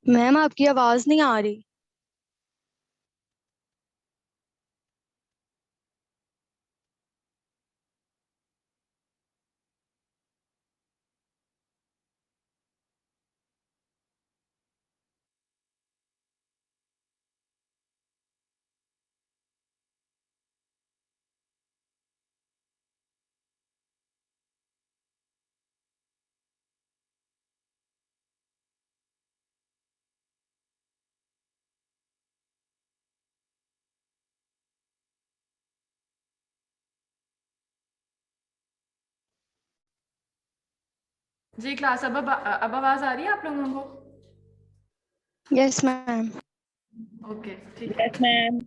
Ma'am आपकी आवाज नहीं आ रही। जी क्लास अब आवाज आ रही है आप लोगों को? Yes ma'am. ओके ठीक है। Yes ma'am.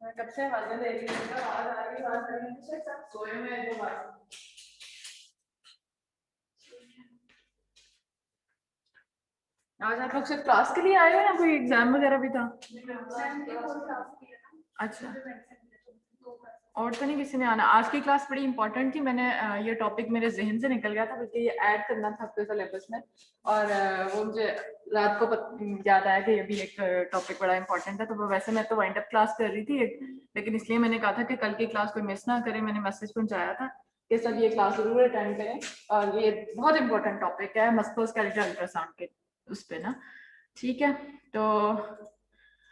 मैं कब से आवाज़ें दे रही हूँ, आवाज आ रही है, आवाज आ रही है, सब सोए हुए हैं दो बार। आज आप लोग सिर्फ क्लास के लिए आए हो या कोई एग्जाम वगैरह भी था? अच्छा, और तो नहीं किसी ने आना। आज की क्लास बड़ी इंपॉर्टेंट थी। मैंने ये टॉपिक मेरे जहन से निकल गया था, बल्कि ये ऐड करना था आपके सिलेबस में, और वो मुझे रात को याद आया कि ये भी एक टॉपिक बड़ा इंपॉर्टेंट था। तो वैसे मैं तो वाइंड अप क्लास कर रही थी लेकिन इसलिए मैंने कहा था कि कल की क्लास कोई मिस ना करे। मैंने मैसेज पहुंचाया था कि सब ये क्लास जरूर अटेंड करें, और ये बहुत इंपॉर्टेंट टॉपिक है मस्कुलोस्केलेटल अल्ट्रासाउंड के उस पे ना। ठीक है, तो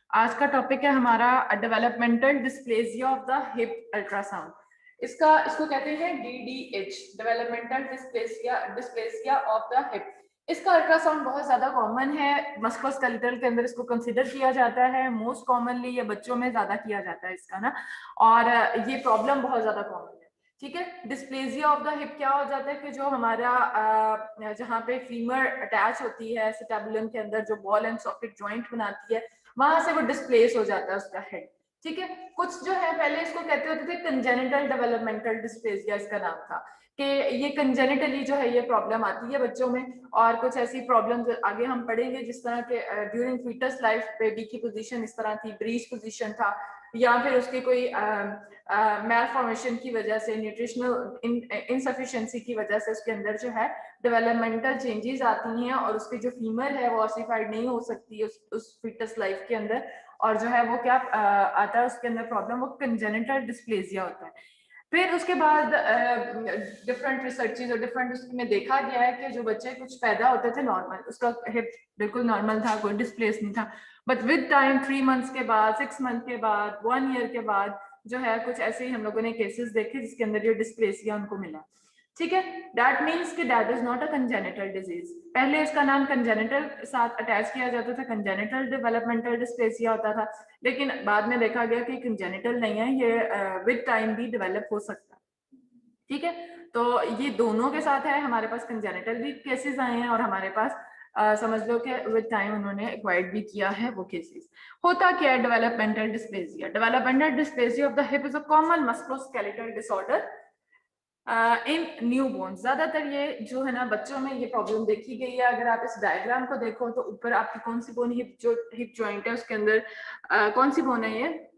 आज का टॉपिक है हमारा developmental dysplasia of the hip ultrasound. इसको कहते हैं DDH, developmental dysplasia dysplasia of the hip. इसका अल्ट्रासाउंड बहुत ज्यादा कॉमन है, मस्कुलोस्केलेटल के अंदर इसको कंसिडर किया जाता है। मोस्ट कॉमनली ये बच्चों में ज्यादा किया जाता है इसका ना, और ये प्रॉब्लम बहुत ज्यादा कॉमन है। ठीक है, डिस्प्लेसिया ऑफ द हिप क्या हो जाता है कि जो हमारा जहाँ पे फीमर अटैच होती है सेटेबुलम के अंदर, जो बॉल एंड सॉकेट जॉइंट बनाती है, वहां से वो डिस्प्लेस हो जाता है उसका हेड। ठीक है, कुछ जो है पहले इसको कहते होते थे कंजेनिटल डेवलपमेंटल डिस्प्लेसिया, इसका नाम था कि ये कंजेनिटली जो है ये प्रॉब्लम आती है बच्चों में। और कुछ ऐसी प्रॉब्लम आगे हम पढ़ेंगे, जिस तरह के ड्यूरिंग फीटस लाइफ बेबी की पोजीशन इस तरह थी, ब्रीच पोजीशन था, या फिर उसकी कोई मैलफॉर्मेशन की वजह से, न्यूट्रिशनल इनसफिशिएंसी की वजह से उसके अंदर जो है डेवलपमेंटल चेंजेस आती हैं, और उसकी जो फीमर है वो ऑसिफाइड नहीं हो सकती उस फीटस लाइफ के अंदर, और जो है वो क्या आता है उसके अंदर प्रॉब्लम, वो कंजेनिटल डिस्प्लेसिया होता है। फिर उसके बाद डिफरेंट रिसर्चेज और डिफरेंट उसमें देखा गया है कि जो बच्चे कुछ पैदा होते थे नॉर्मल, उसका हिप बिल्कुल नॉर्मल था, कोई डिस्प्लेस नहीं था, बट विद टाइम 3 मंथ्स के बाद, 6 मंथ के बाद, 1 ईयर के बाद जो है कुछ ऐसे ही हम लोगों ने केसेस देखे जिसके अंदर ये डिस्प्लेसिया उनको मिला। ठीक है, दैट मीन्स कि that is not a congenital disease. पहले इसका नाम कंजेनिटल के साथ अटैच किया जाता था, कंजेनिटल डेवलपमेंटल डिस्प्लेसिया होता था, लेकिन बाद में देखा गया कि कंजेनिटल नहीं है, ये विद टाइम भी डेवलप हो सकता है। ठीक है, तो ये दोनों के साथ है, हमारे पास कंजेनिटल भी केसेस आए हैं, और हमारे पास समझ लो कि विद टाइम उन्होंने एक्वायर्ड भी किया है वो केसेस। होता क्या है developmental dysplasia? Developmental dysplasia of the hip is a common musculoskeletal disorder in newborn. ज्यादातर ये जो है ना बच्चों में ये प्रॉब्लम देखी गई है। अगर आप इस डायग्राम को देखो तो ऊपर आपकी कौन सी बोन, हिप जॉइंट है, उसके अंदर कौन सी बोन है? ये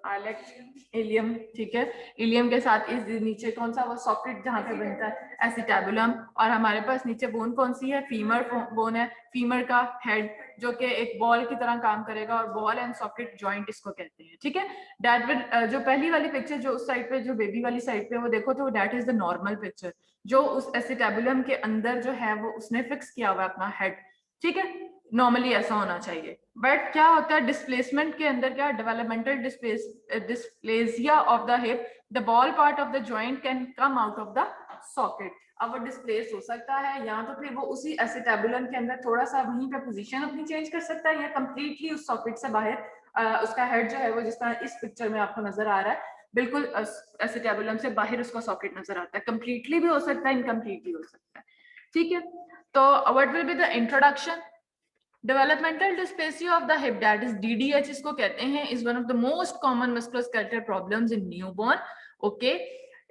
आलेक्स इलियम। ठीक है, इलियम के साथ इस नीचे कौन सा वो सॉकेट जहाँ पे बनता है? एसिटेबुलम। और हमारे पास नीचे बोन कौन सी है? फीमर बोन है, फीमर का हेड जो कि एक बॉल की तरह काम करेगा, और बॉल एंड सॉकेट जॉइंट इसको कहते हैं। ठीक है, दैट विल जो पहली वाली पिक्चर जो उस साइड पे, जो बेबी वाली साइड पे वो देखो तो that is the normal picture, जो उस एसिटेबुलम के अंदर जो है वो उसने फिक्स किया हुआ अपना हेड। ठीक है, नॉर्मली ऐसा होना चाहिए, बट क्या होता है डिस्प्लेसमेंट के अंदर, क्या developmental dysplasia of the hip, the ball part of the joint can come out of the socket. अब वो डिस्प्लेस हो सकता है, या तो फिर वो उसी एसिटेबुलम के अंदर थोड़ा सा वहीं पे पोजीशन अपनी चेंज कर सकता है, या कंप्लीटली उस सॉकेट से बाहर उसका हेड जो है वो जिस तरह इस पिक्चर में आपको नजर आ रहा है, बिल्कुल एसिटेबुलम से बाहर उसका सॉकेट नजर आता है। कंप्लीटली भी हो सकता है, इनकम्प्लीटली हो सकता है। ठीक है, तो what will be the introduction? Developmental dysplasia of the hip, that is DDH इसको कहते हैं, is one of the most common musculoskeletal problems in newborn. Okay,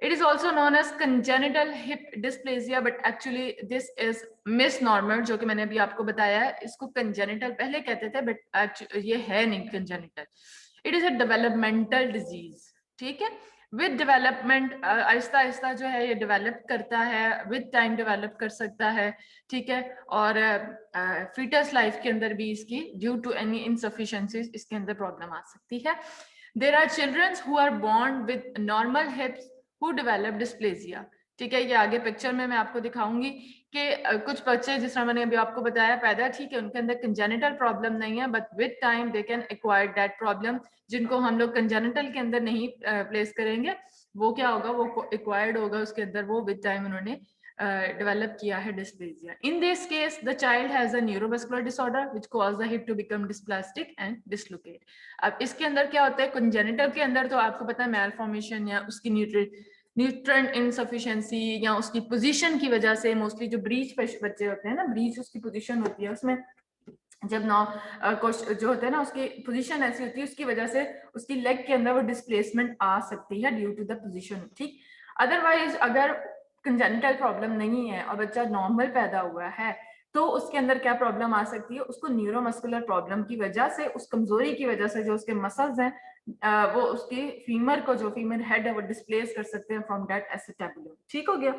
it is also known as congenital hip dysplasia, but actually this is misnormal, जो कि मैंने अभी आपको बताया है। इसको congenital पहले कहते थे, but ये है नहीं congenital, it is a developmental disease। ठीक है, विद डेवलपमेंट आहिस्ता आहिस्ता जो है ये डेवलप करता है, विद टाइम डेवलप कर सकता है, ठीक है। और फीटस लाइफ के अंदर भी इसकी ड्यू टू एनी इनसफिशिएंसीज इसके अंदर प्रॉब्लम आ सकती है। There are children who are born with normal hips who develop dysplasia, ठीक है। ये आगे पिक्चर में मैं आपको दिखाऊंगी कि कुछ बच्चे, जिस तरह मैंने अभी आपको बताया, पैदा ठीक है, उनके अंदर कंजेनिटल प्रॉब्लम नहीं है, but with time they can acquire that problem, जिनको हम लोग कंजेनिटल के अंदर नहीं प्लेस करेंगे, वो क्या होगा, वो एक्वायर्ड होगा उसके अंदर, वो विद टाइम उन्होंने डेवलप किया है dysplasia. In this case the child has a neuromuscular disorder which cause the hip to become dysplastic and dislocate. अब इसके अंदर क्या होता है, कंजेनिटल के अंदर तो आपको पता है मैलफॉर्मेशन या उसकी न्यूट्रिएंट इनसफिशिएंसी या उसकी पोजीशन की वजह से, मोस्टली जो ब्रीच बच्चे होते हैं ना, ब्रीच उसकी पोजीशन होती है, उसमें जब जो होता है ना, उसकी पोजीशन ऐसी होती है, उसकी वजह से उसकी लेग के अंदर वो डिस्प्लेसमेंट आ सकती है ड्यू टू द पोजीशन, ठीक। अदरवाइज अगर कंजेनिटल प्रॉब्लम नहीं है और बच्चा नॉर्मल पैदा हुआ है, तो उसके अंदर क्या प्रॉब्लम आ सकती है, उसको न्यूरोमस्कुलर प्रॉब्लम की वजह से, उस कमजोरी की वजह से, जो उसके मसल्स हैं वो उसके फीमर को, जो फीमर हेड है, वो डिस्प्लेस कर सकते हैं फ्रॉम दैट एसिटाबुलम, ठीक हो गया।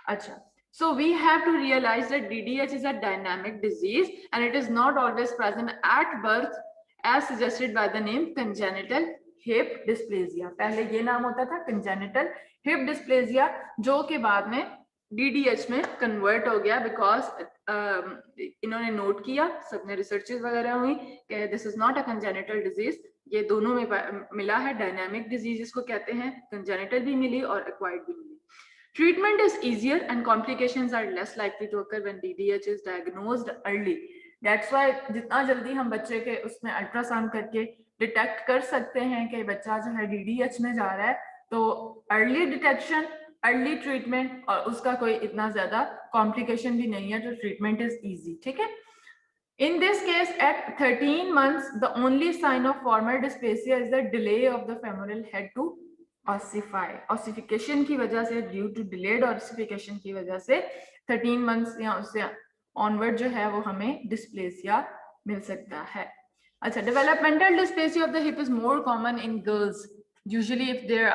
अच्छा, so we have to realize that DDH is a dynamic disease and it is not always present at birth as suggested by the name congenital hip dysplasia। पहले ये नाम होता था congenital hip dysplasia, जो के बाद में DDH में कन्वर्ट हो गया, बिकॉज इन्होंने नोट किया, सबने रिसर्चेस वगैरह हुई कि this is not a congenital disease, ये दोनों में मिला है, डायनामिक डिजीज इसको कहते हैं, कंजेनिटल भी मिली और एक्वायर्ड भी मिली। Treatment is easier and complications are less likely to occur when DDH is diagnosed early. That's why जितना जल्दी हम बच्चे के उसमें अल्ट्रासाउंड करके डिटेक्ट कर सकते हैं कि बच्चा जो है DDH में जा रहा है, तो अर्ली डिटेक्शन, अर्ली ट्रीटमेंट, और उसका कोई इतना ज्यादा कॉम्प्लिकेशन भी नहीं है, तो ट्रीटमेंट इज इजी, ठीक है। In this case, at 13 months, the only sign of formal dysplasia is the delay of the femoral head to ossify. Ossification की वजह से, due to delayed ossification की वजह से 13 months या उससे onward जो है वो हमें dysplasia मिल सकता है। अच्छा, developmental dysplasia of the hip is more common in girls, usually if there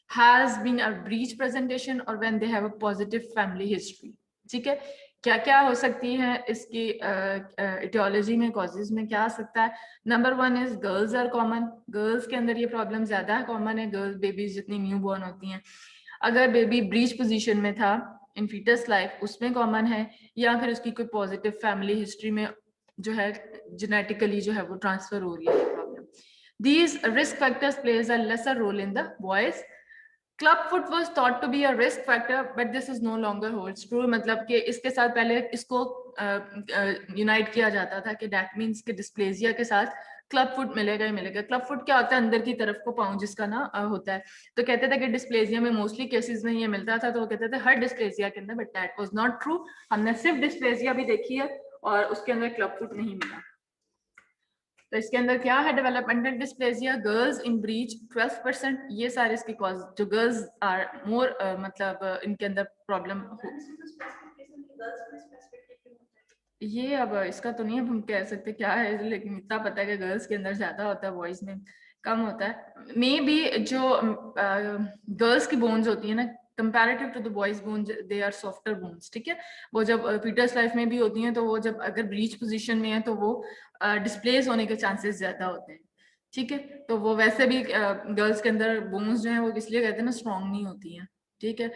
has been a breech presentation or when they have a positive family history, ठीक है। क्या क्या हो सकती है इसकी इटियोलॉजी में, कॉजेज में क्या आ सकता है। Number 1 is girls are common, girls के अंदर ये प्रॉब्लम ज्यादा कॉमन है, गर्ल्स बेबीज जितनी न्यू बॉर्न होती हैं, अगर बेबी ब्रीच पोजीशन में था इन फीटस लाइफ, उसमें कॉमन है, या फिर उसकी कोई पॉजिटिव फैमिली हिस्ट्री में जो है जेनेटिकली जो है वो ट्रांसफर हो रही है ये problem. These risk factors plays a lesser role in the boys. Club foot was thought to be a risk factor, but this is no longer holds true। मतलब कि इसके साथ पहले इसको यूनाइट किया जाता था कि दैट मीन्स कि डिस्प्लेजिया के साथ क्लब फुट मिलेगा ही मिलेगा। क्लब फुट क्या होता है, अंदर की तरफ को पाँव जिसका ना होता है, तो कहते थे कि डिस्प्लेजिया में मोस्टली केसेस में ये मिलता था, तो वो कहते थे हर डिस्प्लेजिया के अंदर, but that was not true. हमने सिर्फ डिस्प्लेजिया भी देखी है और उसके अंदर क्लब फुट नहीं मिला। तो इसके अंदर क्या है, developmental dysplasia, girls in breach 12%, ये सारे इसके कॉज, जो गर्ल्स आर मोर मतलब इनके अंदर प्रॉब्लम ये, अब इसका तो नहीं हम कह सकते क्या है, लेकिन इतना पता है कि गर्ल्स के अंदर ज्यादा होता है, बॉयज में कम होता है। मे बी जो गर्ल्स की बोन्स होती है ना, comparative to the boys bones, they are softer bones, ठीक है। वो जब फीटस लाइफ में भी होती हैं, तो वो जब अगर ब्रीच पोजीशन में है तो वो डिस्प्लेस होने के चांसेस ज्यादा होते हैं, ठीक है। तो वो वैसे भी गर्ल्स के अंदर बोन्स जो है वो इसलिए कहते हैं ना स्ट्रॉन्ग नहीं होती हैं, ठीक है,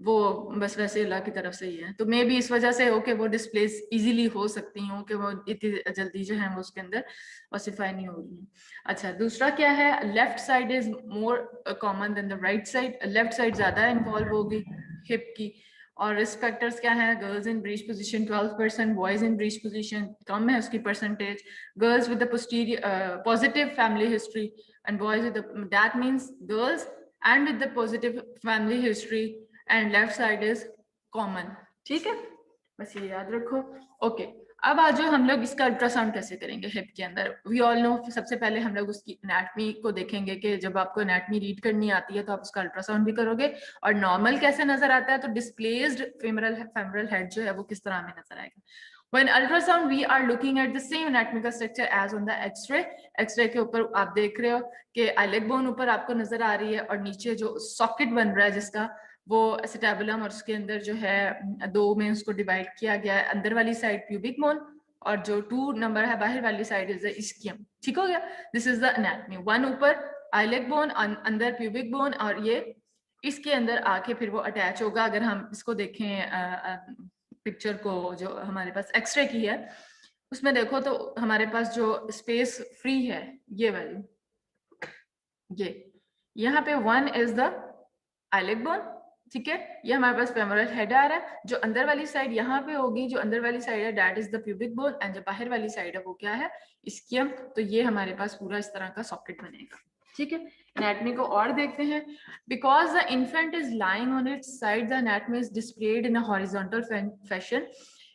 वो बस वैसे अल्लाह की तरफ से ही है। तो मे भी इस वजह से हो कि वो डिस्प्लेस इजीली हो सकती हो, कि वो इतनी जल्दी जो है वो उसके अंदर ऑसिफाई नहीं हो रही है। अच्छा, दूसरा क्या है, left side is more common than the right side, left side ज्यादा इन्वॉल्व होगी हिप की। और रिस्क फैक्टर्स क्या है, girls in breech position 12%, boys in breech position कम है उसकी percentage, girls with the posterior positive family history and boys with that means girls and with the positive family history and left side is common, ठीक है, बस ये याद रखो। Okay, अब आज हम लोग इसका अल्ट्रासाउंड कैसे करेंगे हिप के अंदर। वी ऑल नो, सबसे पहले हम लोग उसकी एनाटमी को देखेंगे कि जब आपको एनाटमी रीड करनी आती है तो आप उसका अल्ट्रासाउंड भी करोगे, और नॉर्मल कैसे नजर आता है, तो डिस्प्लेस्ड फेमरल हेड जो है वो किस तरह में नजर आएगा। When ultrasound we are looking at the same anatomical structure as on the x-ray. x-ray के ऊपर आप देख रहे हो कि आइलेक बोन ऊपर आपको नजर आ रही है और नीचे जो सॉकेट बन रहा है जिसका वो एसिटाबुलम, और उसके अंदर जो है दो में उसको डिवाइड किया गया है, अंदर वाली साइड प्यूबिक बोन और जो 2 नंबर है बाहर वाली साइड इज द इस्कियम। ठीक हो गया, this is the anatomy. One ऊपर आइलेक बोन, अंदर प्यूबिक बोन, और ये इसके अंदर आके फिर वो अटैच होगा। अगर हम इसको देखें पिक्चर को जो हमारे पास एक्सरे की है उसमें देखो तो हमारे पास जो स्पेस फ्री है ये वाली, ये यहाँ पे 1 इज द आइलेक बोन, ठीक है, ये हमारे पास फेमोरल हेड आ रहा है। जो अंदर वाली साइड यहाँ पे होगी, जो अंदर वाली साइड है that is the pubic bone, and जो बाहर वाली साइड है वो क्या है, इस्कियम। तो ये हमारे पास पूरा इस तरह का सॉकेट बनेगा। ठीक है, एनाटमी को और देखते हैं। Because the infant is lying on it's side the anatomy is displayed in a horizontal fashion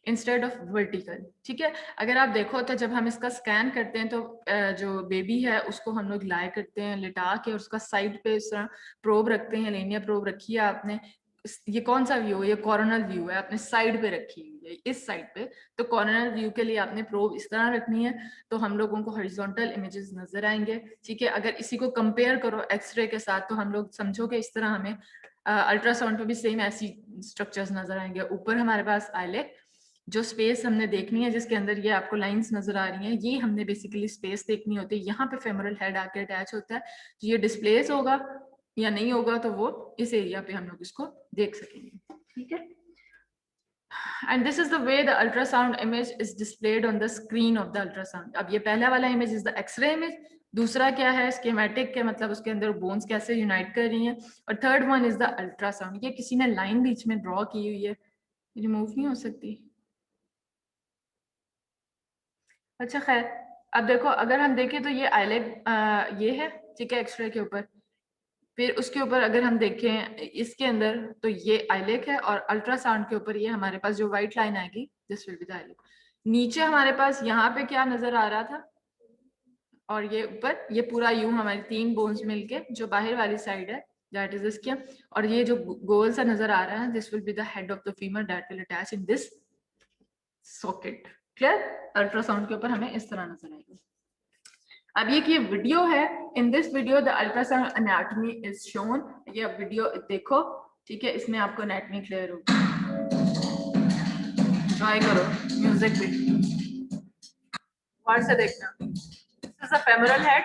instead of vertical. ठीक है, अगर आप देखो तो जब हम इसका स्कैन करते हैं तो जो बेबी है उसको हम लोग लाई करते हैं लिटा के, और उसका साइड पे इस तरह प्रोब रखते हैं, लेनिया प्रोब रखी है आपने। ये कौन सा व्यू है, ये कॉर्नर व्यू है, आपने साइड पे रखी हुई है इस साइड पे। तो कॉर्नर व्यू के लिए आपने प्रोब इस तरह रखनी है, तो हम लोगों को हॉरिजॉन्टल इमेजेस नजर आएंगे। ठीक है, अगर इसी को कंपेयर करो एक्सरे के साथ तो हम लोग समझो कि इस तरह हमें अल्ट्रासाउंड पे भी सेम ऐसी स्ट्रक्चर्स नजर आएंगे। ऊपर हमारे पास आइलेक, जो स्पेस हमने देखनी है जिसके अंदर ये आपको लाइंस नजर आ रही हैं, ये हमने बेसिकली स्पेस देखनी होती है। यहाँ पे फेमोरल हेड आके अटैच होता है, तो ये डिस्प्लेस होगा या नहीं होगा तो वो इस एरिया पे हम लोग इसको देख सकेंगे। ठीक है, and this is the way the ultrasound image is displayed on the screen of the ultrasound। अब ये पहला वाला image is the x-ray image, दूसरा क्या है स्कीमेटिक के, मतलब उसके अंदर बोन्स कैसे यूनाइट कर रही हैं, और third one is the ultrasound. ये किसी ने लाइन बीच में ड्रॉ की हुई है, रिमूव नहीं हो सकती। अच्छा खैर, अब देखो अगर हम देखें तो ये आइलेट ये है, ठीक है, एक्सरे के ऊपर। फिर उसके ऊपर अगर हम देखें इसके अंदर तो ये आइलेक है, और अल्ट्रासाउंड के ऊपर ये हमारे पास जो व्हाइट लाइन आएगी दिस विल बी द आइलेक। नीचे हमारे पास यहाँ पे क्या नजर आ रहा था, और ये ऊपर ये पूरा यूं हमारी 3 बोन्स मिलके जो बाहर वाली साइड है दैट इज इसके, और ये जो गोल सा नजर आ रहा है this will be the head of the femur that will attach in this socket. Clear, ultrasound के ऊपर हमें इस तरह नजर आएगा। अब ये की वीडियो है, in this video the ultrasound anatomy is shown. ये अब वीडियो देखो, ठीक है, इसमें आपको एनाटॉमी क्लियर होगी। ट्राई करो म्यूजिक भी वर्ड से देखना। This is a femoral head,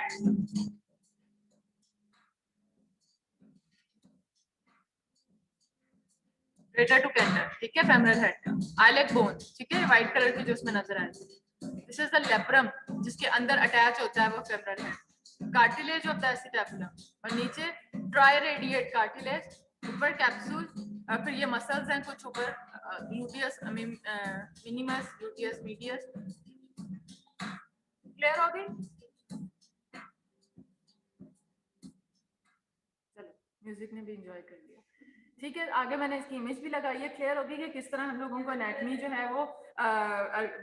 greater trochanter, ठीक है, फेमोरल हेड का आइलेक बोन, ठीक है, व्हाइट कलर की जो उसमें नजर आ रही है। दिस इज द लेब्रम जिसके अंदर अटैच होता है वो फेमोरल हेड। कार्टिलेज होता है एसिटाबुलम, और नीचे ट्राई रेडिएट कार्टिलेज, ऊपर कैप्सूल, और फिर ये मसल्स हैं कुछ ऊपर, gluteus minimus, gluteus medius. Clear हो गई? चलो, म्यूजिक ने भी एंजॉय कर लिया। ठीक है, आगे मैंने इसकी इमेज भी लगाई है। क्लियर होगी कि किस तरह हम लोगों को एनाटॉमी जो है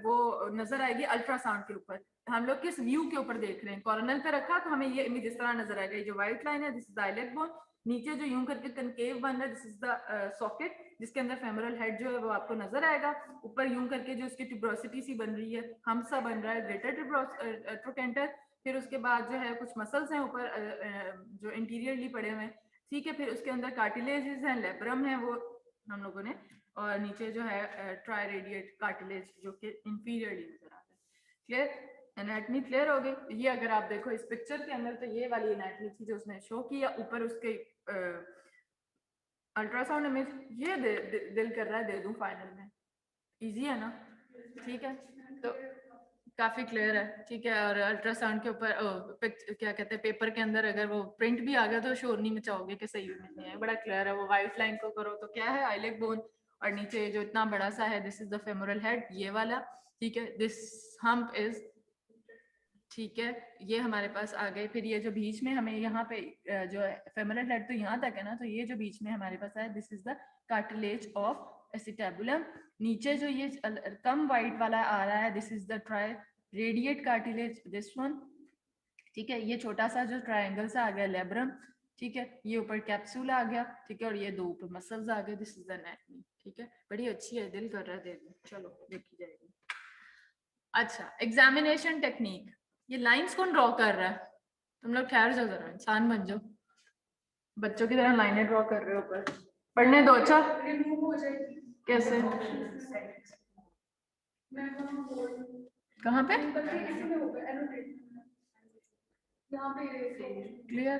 वो नजर आएगी अल्ट्रासाउंड के ऊपर। हम लोग किस व्यू के ऊपर देख रहे हैं, कॉर्नर पे रखा तो हमें ये इमेज इस तरह नजर आएगा। ये जो व्हाइट लाइन है दिस इज द आइलेक बोन, नीचे जो यूं करके कनकेव बन रहा है दिस इज द सॉकेट जिसके अंदर फेमोरल हेड जो है वो आपको नजर आएगा। ऊपर यूं करके जो इसकी ट्यूब्रोसिटी सी बन रही है, हम सा बन रहा है ग्रेटर ट्रोकेंटर। फिर उसके बाद जो है कुछ मसल्स हैं ऊपर जो इंटीरियरली पड़े हुए हैं, ठीक है। फिर उसके अंदर कार्टिलेजेस हैं, लेब्रम है वो हम लोगों ने, और नीचे जो है ट्राई रेडिएट कार्टिलेज जो कि इंफीरियरली नजर आता है। क्लियर, एनाटॉमी क्लियर हो गई। ये अगर आप देखो इस पिक्चर के अंदर तो ये वाली एनाटॉमी थी जो उसने शो किया, ऊपर उसके अल्ट्रासाउंड इमेज। ये दिल कर रहा है दे दूं फाइनल में, इजी है ना? ठीक है, तो काफी क्लियर है, ठीक है। और अल्ट्रासाउंड के ऊपर क्या कहते हैं पेपर के अंदर अगर वो प्रिंट भी आ गया तो शोर नहीं मचाओगे कि सही इमेज नहीं है, बड़ा क्लियर है। वो व्हाइट लाइन को करो तो क्या है, आइलेक बोन, और नीचे जो इतना बड़ा सा है this is the femoral head, ये वाला, ठीक है। दिस हम्प इज, ठीक है, ये हमारे पास आ गए। फिर ये जो बीच में हमें यहाँ पे जो फेमोरल हेड तो यहाँ तक है ना, तो ये जो बीच में हमारे पास है this is the cartilage of acetabulum. नीचे जो ये कम वाइट वाला आ रहा है this is the try radiate cartilage, this one, ठीक है। ये छोटा सा जो ट्रायंगल सा आ गया लेब्रम, ठीक है। ये ऊपर कैप्सूल आ गया, ठीक है, और ये दो ऊपर मसल्स आ गए, दिस इज द एनाटॉमी, ठीक है। बड़ी अच्छी है, दिल कर रहा है देख, चलो देखी जाएगी। अच्छा, एग्जामिनेशन टेक्निक, ये लाइंस कौन ड्रॉ कर रहा है? तुम लोग ठहर जाओ जरा, इंसान बन जाओ, बच्चों की तरह लाइनें ड्रॉ कर रहे हो ऊपर। पढ़ने दो। अच्छा, कैसे? कहाँ पे? क्लियर?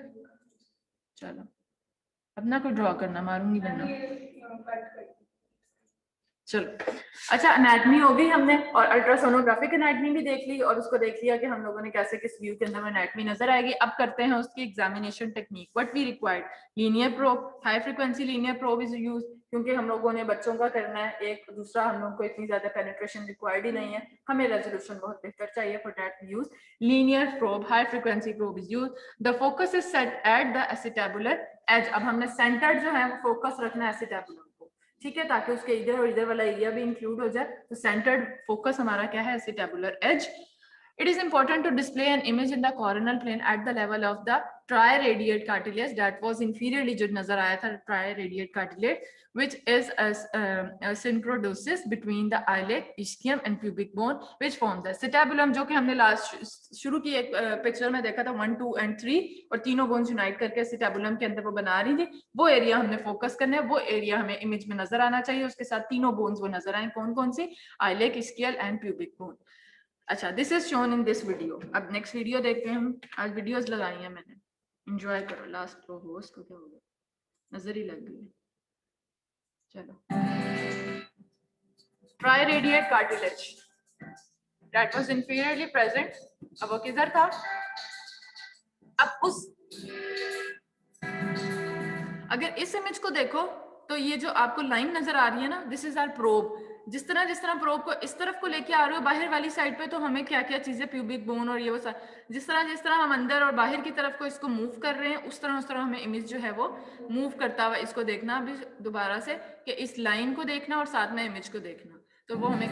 चलो, अपना कुछ ड्रॉ करना, मारूंगी वरना। चलो, अच्छा, एनाटमी हो गई हमने, और अल्ट्रासोनोग्राफिक एनाटमी भी देख ली, और उसको देख लिया कि हम लोगों ने कैसे किस व्यू के अंदर एनाटमी नजर आएगी। अब करते हैं उसकी examination technique. What we required, linear probe, high frequency linear probe is use, क्योंकि हम लोगों ने बच्चों का करना है। एक दूसरा हम लोग को इतनी ज्यादा पेनिट्रेशन रिक्वायर्ड ही नहीं है, हमें रेजोल्यूशन बहुत बेहतर चाहिए, for that we use linear probe, high frequency probe is use. The focus is set at the acetabular edge. अब हमने सेंटर्ड जो है वो फोकस रखना है एसिटेबुलर को, ठीक है, ताकि उसके इधर और इधर वाला एरिया भी इंक्लूड हो जाए। तो सेंटर्ड फोकस हमारा क्या है? Acetabular as. It is important to display an image in the coronal plane at the level of the triradiate cartilage that was inferiorly, जो नजर आया था triradiate cartilage, which is a synchrodosis between the iliac, ischium and pubic bone, which forms the acetabulum, जो कि हमने last शुरू की एक पिक्चर में देखा था 1, 2 and 3, और तीनों बोन्स यूनाइट करके acetabulum के अंदर वो बना रही थी। वो एरिया हमने फोकस करना है, वो एरिया हमें इमेज में नजर आना चाहिए, उसके साथ तीनों बोन्स वो नजर आए। कौन कौन सी? iliac, ischial and pubic bone। अच्छा, this is shown in this video. अब नेक्स्ट वीडियो देखते हैं हम। आज वीडियोस लगाई हैं मैंने, एंजॉय करो। लास्ट तो हो, उसको क्या हो गया, नजर ही लग गई। चलो, triradiate cartilage that was inferiorly present. अब वो किधर था? अब उस, अगर इस इमेज को देखो तो ये जो आपको लाइन नजर आ रही है ना, दिस इज आवर प्रोब। जिस तरह प्रोब को इस तरफ को लेके आ रहे हो बाहर वाली साइड पे, तो हमें क्या क्या चीजें, प्यूबिक बोन और ये वो जिस तरह हम अंदर और बाहर की तरफ को इसको मूव कर रहे हैं, उस तरह हमें इमेज जो है वो मूव करता हुआ इसको देखना। अभी दोबारा से कि इस लाइन को देखना और साथ में इमेज को देखना, तो वो हमें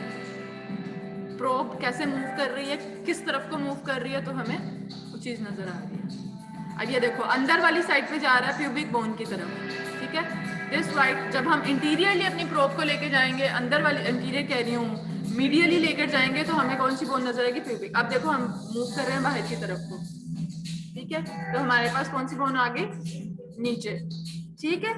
प्रोब कैसे मूव कर रही है, किस तरफ को मूव कर रही है, तो हमें वो चीज नजर आ रही है। अब ये देखो, अंदर वाली साइड पे जा रहा है प्यूबिक बोन की तरफ, ठीक है। दिस राइट, जब हम इंटीरियरली अपनी प्रोब को लेके जाएंगे, अंदर वाली, इंटीरियर कह रही हूँ, मीडियली लेकर जाएंगे, तो हमें कौन सी बोन नजर आएगी? प्यूबिक। अब देखो, हम मूव कर रहे हैं बाहर की तरफ को, ठीक है, तो हमारे पास कौन सी बोन आ गई? नीचे, ठीक है।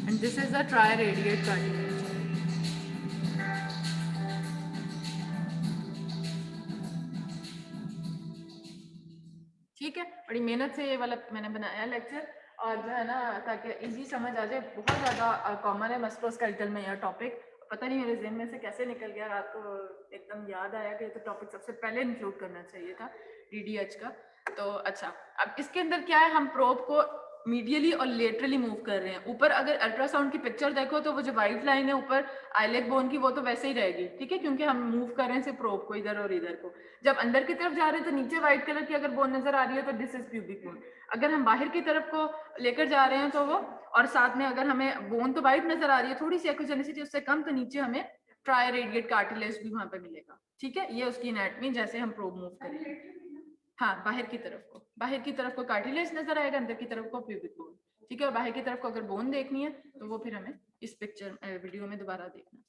And this is the triradiate cartilage. ठीक है, बड़ी मेहनत से ये वाला मैंने बनाया लेक्चर, और जो है ना, ताकि इजी समझ आ जाए। बहुत ज़्यादा कॉमन है मस्कुलोस्केलेटल में यह टॉपिक, पता नहीं मेरे ज़हन में से कैसे निकल गया, रात को एकदम याद आया कि ये तो टॉपिक सबसे पहले इंक्लूड करना चाहिए था, डीडीएच का। तो अच्छा, अब इसके अंदर क्या है, हम प्रोब को मीडियली और लेटरली मूव कर रहे हैं। ऊपर अगर अल्ट्रासाउंड की पिक्चर देखो तो वो जो व्हाइट लाइन है ऊपर आइलेक बोन की, वो तो वैसे ही रहेगी, ठीक है, क्योंकि हम मूव कर रहे हैं सिर्फ प्रोब को इधर और इधर को। जब अंदर की तरफ जा रहे हैं तो नीचे व्हाइट कलर की अगर बोन नजर आ रही है तो दिस इज प्यूबिक बोन। अगर हम बाहर की तरफ को लेकर जा रहे हैं तो वो, और साथ में अगर हमें बोन तो व्हाइट नजर आ रही है, थोड़ी सी एक्यूजेनिसिटी उससे कम, तो नीचे हमें ट्राइरेडिएट कार्टिलेज भी वहां पे मिलेगा, ठीक है। ये उसकी एनाटमी, जैसे हम प्रोब मूव करेंगे। हाँ, बाहर की तरफ को कार्टिलेज नजर आएगा, अंदर की तरफ को प्यूबिक बोन, ठीक है। और बाहर की तरफ को अगर बोन देखनी है तो वो फिर हमें इस पिक्चर वीडियो में दोबारा देखना।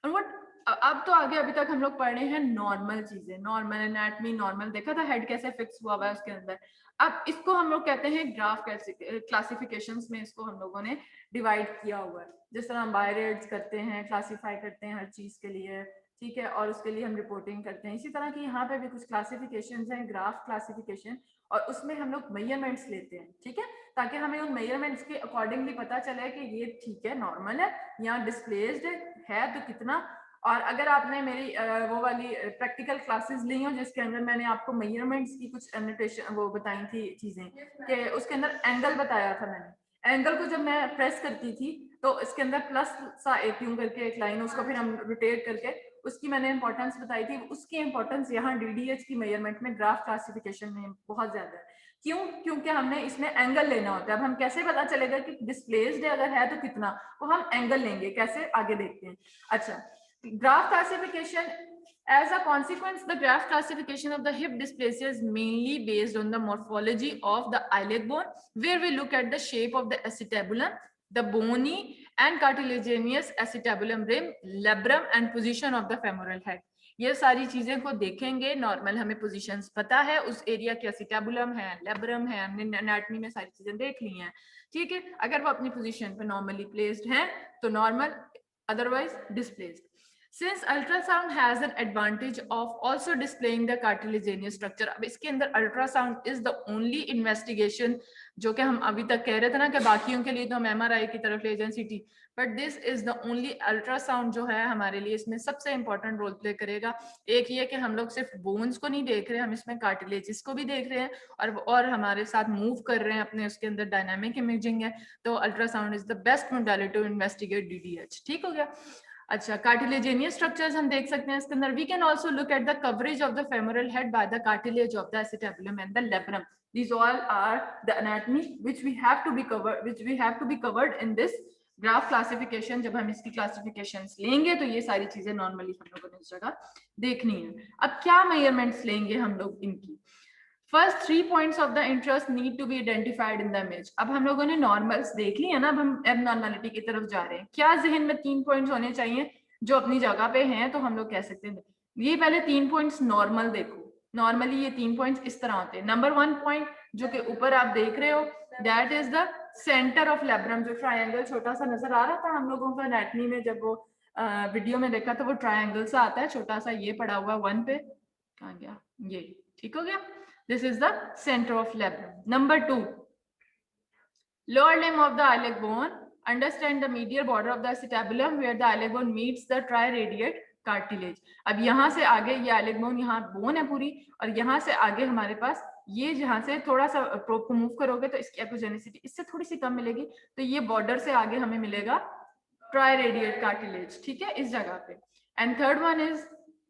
और व्हाट, अब तो आगे अभी तक हम लोग पढ़ रहे हैं नॉर्मल चीजें, नॉर्मल एनाटमी, नॉर्मल देखा था हेड कैसे फिक्स हुआ हुआ है उसके अंदर। अब इसको हम लोग कहते हैं ग्राफ क्लासिफिकेशंस में, इसको हम लोगों ने डिवाइड किया हुआ है। जिस तरह हम बायरेट्स करते हैं, क्लासीफाई करते हैं हर चीज के लिए, ठीक है, और उसके लिए हम रिपोर्टिंग करते हैं, इसी तरह की यहाँ पे भी कुछ क्लासिफिकेशंस हैं, ग्राफ क्लासिफिकेशन, और उसमें हम लोग मेजरमेंट्स लेते हैं, ठीक है, ताकि हमें उन मेजरमेंट्स के अकॉर्डिंगली पता चले कि ये ठीक है, नॉर्मल है, या डिस्प्लेस्ड है तो कितना। और अगर आपने मेरी वो वाली प्रैक्टिकल क्लासेस ली हो जिसके अंदर मैंने आपको मेजरमेंट्स की कुछ एनोटेशन वो बताई थी चीजें, कि उसके अंदर एंगल बताया था मैंने, एंगल को जब मैं प्रेस करती थी तो इसके अंदर प्लस सा एक यूं करके एक लाइन, उसको फिर हम रोटेट करके उसकी मैंने इंपॉर्टेंस बताई थी। उसकी इंपॉर्टेंस यहाँ डीडीएच की मेजरमेंट में, ग्राफ क्लासिफिकेशन में बहुत ज्यादा है। क्यों? क्योंकि हमने इसमें एंगल लेना होता है। अब हम कैसे पता चलेगा कि डिस्प्लेस्ड अगर है तो कितना, वो हम एंगल लेंगे, कैसे आगे देखते हैं। अच्छा, graph classification, as a consequence the graph classification of the hip dysplasia is mainly based on the morphology of the iliac bone, where we look at the shape of the acetabulum, the bony and cartilaginous acetabulum rim, labrum and position of the femoral head. ये सारी चीजें को देखेंगे। Normal हमें positions पता है उस area के, एसिटाबुलम है, लेब्रम है, हमने एनाटॉमी में सारी चीजें देख ली हैं, ठीक है। अगर वो अपनी पोजीशन पे नॉर्मली प्लेस्ड हैं तो normal, otherwise displaced. Since ultrasound has an advantage of also displaying the cartilaginous structure, अब इसके अंदर ultrasound is the only investigation, जो कि हम अभी तक कह रहे थे ना कि बाकियों के लिए तो हम MRI की तरफ ले जाएं, CT, but this is the only ultrasound जो है हमारे लिए इसमें सबसे इंपॉर्टेंट रोल प्ले करेगा। एक ये कि हम लोग सिर्फ बोन्स को नहीं देख रहे, हम इसमें कार्टिलेजेस को भी देख रहे हैं और हमारे साथ मूव कर रहे हैं अपने, उसके अंदर डायनामिक इमेजिंग है। तो ultrasound is the best modality to investigate DDH, ठीक हो गया। अच्छा, कार्टिलेजेनियस स्ट्रक्चर्स हम देख सकते हैं इसके अंदर। We can also look at the coverage of the femoral head by the cartilage of the acetabulum and the labrum. These all are the anatomy which we have to be covered in this graph classification. जब हम इसकी classifications लेंगे तो ये सारी चीजें normally हम लोगों ने इस जगह देखनी है। अब क्या मेजरमेंट्स लेंगे हम लोग इनकी? First 3 points of the interest need to be identified in the image. अब हम लोगों ने नॉर्मल्स देख ली है ना, अब हम एबनॉर्मलिटी की तरफ जा रहे हैं। क्या जहन में 3 पॉइंट्स होने चाहिए जो अपनी जगह पे हैं, तो हम लोग कह सकते हैं ये पहले 3 पॉइंट्स नॉर्मल देखो। नॉर्मली ये 3 पॉइंट्स इस तरह होते हैं। नंबर 1 पॉइंट जो कि ऊपर आप देख रहे हो, that is the centre of labrum. जो ट्रायंगल छोटा सा नजर आ रहा था हम लोगों को एनाटॉमी में, जब वो वीडियो में देखा तो वो ट्रायंगल सा आता है छोटा सा, ये पड़ा हुआ 1 पे, कहाँ गया ये, ठीक हो गया। This is the center of labrum. Number 2, lower limb of the iliac bone. Understand the medial border of the acetabulum where the iliac bone meets the triradiate cartilage. अब यहाँ से आगे ये iliac bone, यहाँ बोन है पूरी, और यहाँ से आगे हमारे पास ये, जहाँ से थोड़ा सा प्रोब को मूव करोगे तो इसकी एपोजेनिसिटी इससे थोड़ी सी कम मिलेगी, तो ये बॉर्डर से आगे हमें मिलेगा ट्राइरेडिएट कार्टिलेज, ठीक है, इस जगह पे। And third one is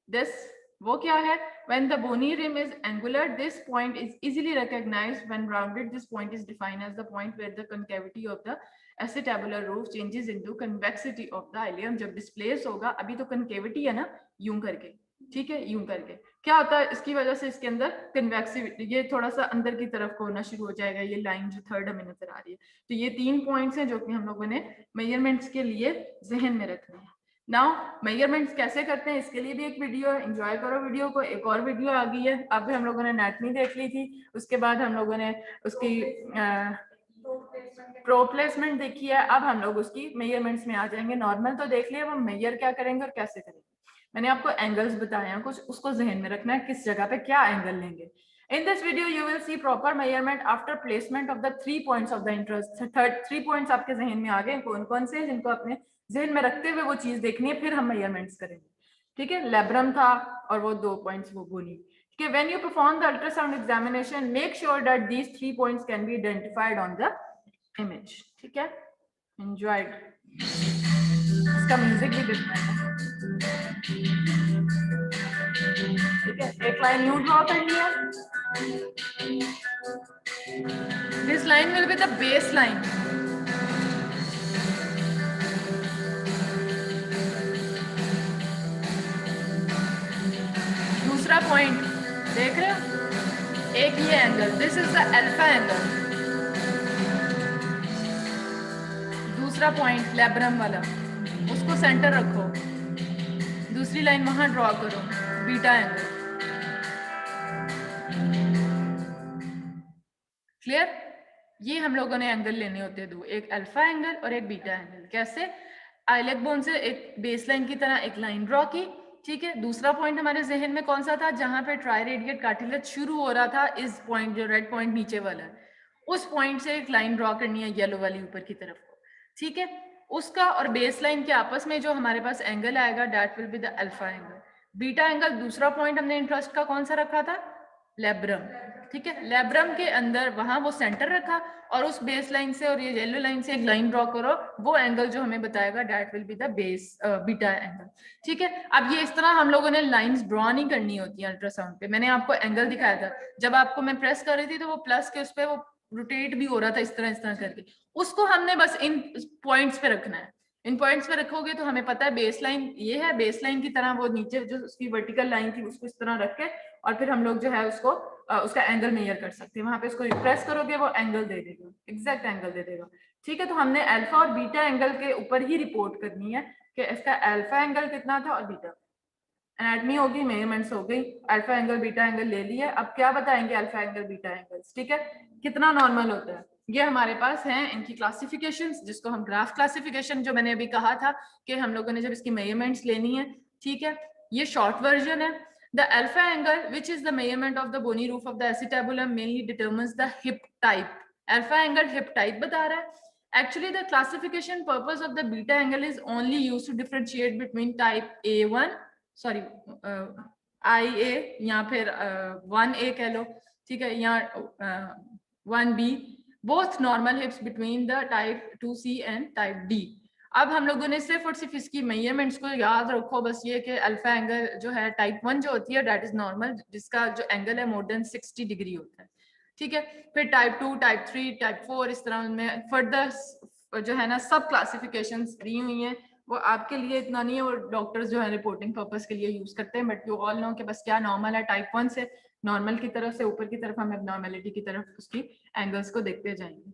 this, वो क्या है? When the bony rim is angular, this point is easily recognized. When rounded, this point is defined as the point where the concavity of the acetabular roof changes into convexity of the ileum. जब displace होगा, अभी तो concavity है ना, यूं करके, ठीक है, यूं करके क्या होता है, इसकी वजह से इसके अंदर convexity, ये थोड़ा सा अंदर की तरफ को होना शुरू हो जाएगा। ये लाइन जो थर्ड हमें नजर आ रही है, तो ये 3 पॉइंट्स हैं जो कि हम लोगों ने मेजरमेंट्स के लिए जहन में रखने हैं। नाउ मेजरमेंट्स कैसे करते हैं, इसके लिए भी एक वीडियो है, एंजॉय करो वीडियो को। एक और वीडियो आ गई है, अब हम लोगों ने एनाटॉमी देख ली थी, उसके बाद हम लोगों ने उसकी प्रो प्लेसमेंट देखी है। अब हम लोग उसकी मेजरमेंट्स में आ जाएंगे। नॉर्मल तो देख लिया, अब हम मेजर क्या करेंगे और कैसे करेंगे। मैंने आपको एंगल्स बताए हैं कुछ, उसको जहन में रखना है किस जगह पे क्या एंगल लेंगे। In this video, you will see proper measurement after placement of the 3 points of the interest. 3 points आपके जहन में आ गए, कौन कौन से, जिनको अपने जहन में रखते हुए वो चीज देखनी है, फिर हम मेजरमेंट्स करेंगे, ठीक है। लेब्रम था और वो 2 पॉइंट्स वो बोनी, ठीक है। When you perform the ultrasound examination, make sure that these 3 points can be identified on the image, ठीक है। Enjoyed. इसका म्यूजिक भी डिफरेंट है, ठीक है। एक लाइन यूं ड्रॉ करनी है। This line will be the baseline. दूसरा पॉइंट देख रहे हो, एक ये angle, this is the alpha angle. दूसरा पॉइंट लेब्रम वाला, उसको सेंटर रखो, दूसरी लाइन वहां ड्रॉ करो, बीटा एंगल। क्लियर? ये हम लोगों ने एंगल लेने होते हैं दो, एक अल्फा एंगल और एक बीटा एंगल। कैसे? आइलेक बोन से एक बेसलाइन की तरह एक लाइन ड्रॉ की, ठीक है। दूसरा पॉइंट हमारे जहन में कौन सा था, जहां पे ट्राइरेडिएट कार्टिलेज शुरू हो रहा था, इस पॉइंट जो रेड पॉइंट नीचे वाला है, उस पॉइंट से एक लाइन ड्रॉ करनी है येलो वाली ऊपर की तरफ को, ठीक है। उसका और बेसलाइन के आपस में जो हमारे पास एंगल आएगा, that will be the alpha angle. Beta angle दूसरा पॉइंट हमने इंटरेस्ट का कौन सा रखा था, लेब्रम, ठीक है। लेब्रम के अंदर वहां वो सेंटर रखा और उस बेस लाइन से और ये येलो लाइन से एक लाइन ड्रॉ करो, वो एंगल जो हमें बताएगा that will be the base beta angle, ठीक है। अब ये इस तरह हम लोगों ने लाइंस ड्रॉ नहीं करनी होती है अल्ट्रासाउंड पे। मैंने आपको एंगल दिखाया था, जब आपको मैं प्रेस कर रही थी तो वो प्लस के उस पर वो रोटेट भी हो रहा था इस तरह करके, उसको हमने बस इन पॉइंट्स पे रखना है। इन पॉइंट्स पे रखोगे तो हमें पता है बेस लाइन ये है, बेस लाइन की तरह वो नीचे जो उसकी वर्टिकल लाइन थी उसको इस तरह रख के और फिर हम लोग जो है उसको उसका एंगल मेजर कर सकते हैं। वहां पे उसको प्रेस करोगे वो एंगल दे देगा, एग्जैक्ट एंगल दे देगा, ठीक है। तो हमने अल्फा और बीटा एंगल के ऊपर ही रिपोर्ट करनी है कि इसका अल्फा एंगल कितना था और बीटा। एनाटमी होगी, मेजरमेंट्स हो गई, अल्फा एंगल बीटा एंगल ले लिया। अब क्या बताएंगे अल्फा एंगल बीटा एंगल्स, ठीक है, कितना नॉर्मल होता है ये हमारे पास है इनकी क्लासिफिकेशंस, जिसको हम ग्राफ क्लासिफिकेशन जो मैंने अभी कहा था कि हम लोगों ने जब इसकी मेजरमेंट्स लेनी है, ठीक है। ये शॉर्ट वर्जन है। The alpha angle which is the measurement of the bony roof of the acetabulum mainly determines the hip type. Alpha angle hip type बता रहा है। Actually, the classification purpose of the beta angle is only used to differentiate between type A1, sorry, IA या फिर 1A कह लो, ठीक है, या 1B, both normal hips between the type 2C and type D. अब हम लोगों ने सिर्फ और सिर्फ इसकी मेजरमेंट्स को याद रखो, बस ये कि अल्फा एंगल जो है टाइप 1 जो होती है दैट इज नॉर्मल, जिसका जो एंगल है मोर देन 60 डिग्री होता है, ठीक है। फिर टाइप 2, टाइप 3, टाइप 4, इस तरह उनमें फर्दर जो है ना सब क्लासिफिकेशंस दी हुई हैं। वो आपके लिए इतना नहीं है, वो डॉक्टर्स जो है रिपोर्टिंग पर्पस के लिए यूज करते हैं, बट यू ऑल नो कि बस क्या नॉर्मल है। टाइप 1 से नॉर्मल की तरफ से ऊपर की तरफ हम एबनॉर्मेलिटी की तरफ उसकी एंगल्स को देखते जाएंगे।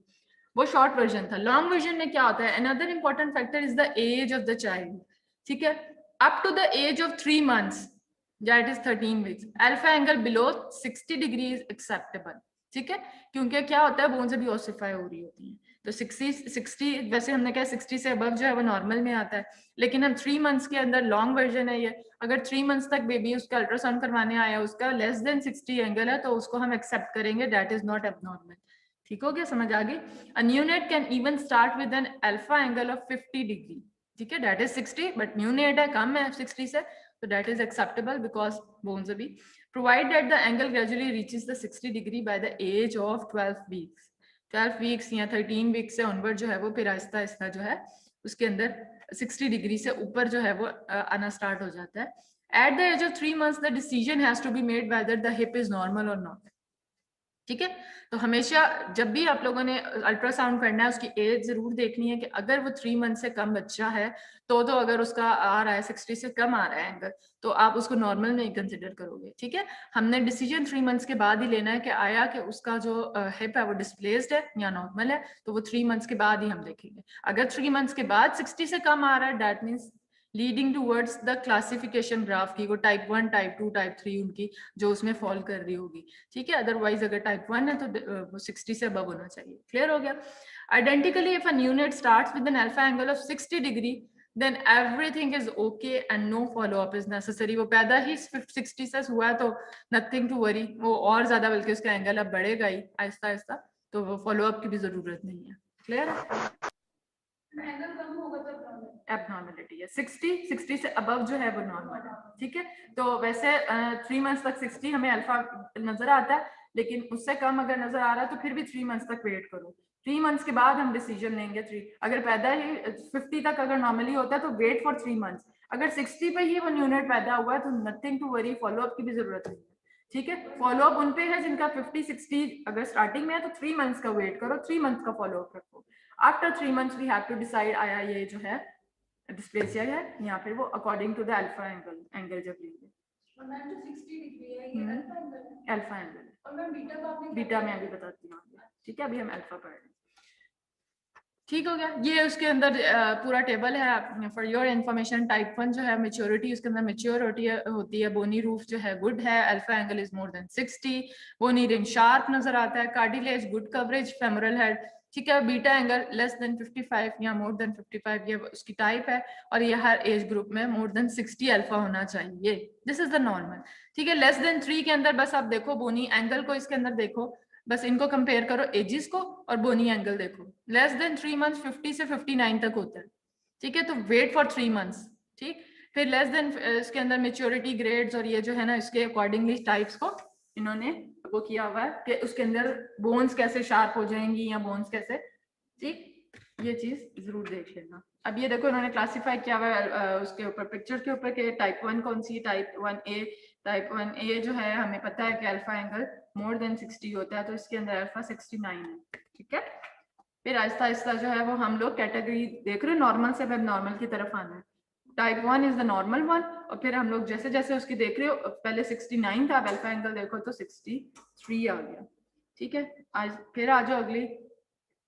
वो शॉर्ट वर्जन था। लॉन्ग वर्जन में क्या होता है, another important factor is the age of the child, ठीक है। Up to the age of 3 months, that is 13 weeks, alpha angle below 60 degree is acceptable, ठीक है। क्योंकि क्या होता है, बोन्स अभी ऑसिफाई हो रही होती हैं, तो 60 वैसे हमने कहा 60 से अबव जो है वो नॉर्मल में आता है, लेकिन हम 3 months के अंदर लॉन्ग वर्जन है ये। अगर 3 months तक बेबी उसका अल्ट्रासाउंड करवाने आया, उसका लेस देन 60 एंगल है, तो उसको हम एक्सेप्ट करेंगे, दैट इज नॉट एबनॉर्मल, ठीक हो गया, समझ आ गई। A neonate can even start with an alpha angle of 50 degree, ठीक है, दैट इज 60, बट न्यूनेट है, कम है 60 से, तो that is acceptable because bones अभी, provided that the angle gradually reaches the 60 degree by the age of 12 weeks. 12 weeks या 13 weeks से onward जो है वो फिर आहिस्ता आहिस्ता जो है उसके अंदर 60 डिग्री से ऊपर जो है वो आना स्टार्ट हो जाता है। At the age of 3 months, the decision has to be made whether the hip is normal or not. ठीक है, तो हमेशा जब भी आप लोगों ने अल्ट्रासाउंड करना है उसकी एज जरूर देखनी है कि अगर वो 3 months से कम बच्चा है तो अगर उसका आ रहा है 60 से कम आ रहा है एंगल, तो आप उसको नॉर्मल नहीं कंसिडर करोगे, ठीक है। हमने डिसीजन 3 months के बाद ही लेना है कि आया कि उसका जो हिप है वो डिस्प्लेस्ड है या नॉर्मल है, तो वो 3 months के बाद ही हम देखेंगे। अगर 3 months के बाद 60 से कम आ रहा है, that means leading towards the classification graph की, वो टाइप 1, टाइप 2, टाइप 3 उनकी जो उसमें फॉल कर रही होगी, ठीक है। अदरवाइज अगर टाइप 1 है तो 60 से अबव होना चाहिए। क्लियर हो गया। Identically if a neonate starts with an alpha angle of 60 degree then everything is okay and no follow up is necessary. वो पैदा ही 60 से हुआ है तो nothing to worry, वो और ज्यादा बल्कि उसका एंगल अब बढ़ेगा ही आहिस्ता आहिस्ता, तो वो फॉलो अप की भी जरूरत नहीं है। क्लियर है। एंगल कम होगा तो एबनॉर्मलिटी है, 60 से अबव जो है वो नॉर्मल है, ठीक है। तो वैसे 3 months तक 60 हमें अल्फा नजर आता है, लेकिन उससे कम अगर नजर आ रहा है तो फिर भी 3 months तक वेट करो। 3 months के बाद हम डिसीजन लेंगे। अगर पैदा ही 50 तक अगर नॉर्मली होता है तो वेट फॉर 3 months। अगर 60 पे ही वो न्यूनेट पैदा हुआ है तो nothing to worry, follow up की भी जरूरत नहीं है, ठीक है। फॉलो अप उन पे है जिनका 50-60 अगर स्टार्टिंग में है तो 3 months का वेट करो, 3 months का फॉलो अप रखो। After 3 months we have to decide आया ये जो है डिस्प्लेसिया है या फिर वो according to the alpha angle जब लेंगे। और मैम जो 60 डिग्री है ये अल्फा एंगल, और मैं बीटा का आपने बीटा में अभी बताती हूँ, ठीक है। अभी हम अल्फा पढ़ रहे हैं, ठीक हो गया। ये उसके अंदर पूरा टेबल है फॉर योर इन्फॉर्मेशन। टाइप 1 जो है मेच्योरिटी, उसके अंदर मेच्योर होती है, बोनी रूफ जो है गुड है, alpha angle is more than 60, bony ring sharp नजर आता है, cartilage good coverage, femoral head, ठीक है। बीटा एंगल लेस देन 55 या मोर देन 55 ये उसकी टाइप है, और ये हर एज ग्रुप में मोर देन 60 अल्फा होना चाहिए, दिस इज द नॉर्मल, ठीक है। लेस देन 3 के अंदर बस आप देखो बोनी एंगल को, इसके अंदर देखो बस इनको कंपेयर करो एजिस को और बोनी एंगल देखो। लेस देन 3 months 50 से 59 तक होता है, ठीक है। तो वेट फॉर 3 months, ठीक। फिर लेस देन इसके अंदर मेच्योरिटी ग्रेड्स और ये जो है ना इसके अकॉर्डिंगली टाइप्स को इन्होंने वो किया हुआ है कि उसके अंदर बोन्स कैसे शार्प हो जाएंगी या बोन्स कैसे, ठीक, ये चीज जरूर देख लेना। अब ये देखो इन्होंने क्लासिफाई किया हुआ है उसके ऊपर पिक्चर के ऊपर कि टाइप 1 कौन सी, टाइप 1A। टाइप 1A जो है हमें पता है कि अल्फा एंगल मोर देन 60 होता है, तो इसके अंदर अल्फा 69 है, ठीक है। फिर आहिस्ता आहिस्ता जो है वो हम लोग कैटेगरी देख रहे हैं, नॉर्मल से अब नॉर्मल की तरफ आना है। Type 1 is the normal one, और फिर हम लोग जैसे जैसे उसकी देख रहे हो, पहले 69 था, अब अल्फा एंगल देखो तो 63 आ गया, ठीक है। आज फिर आ जाओ अगली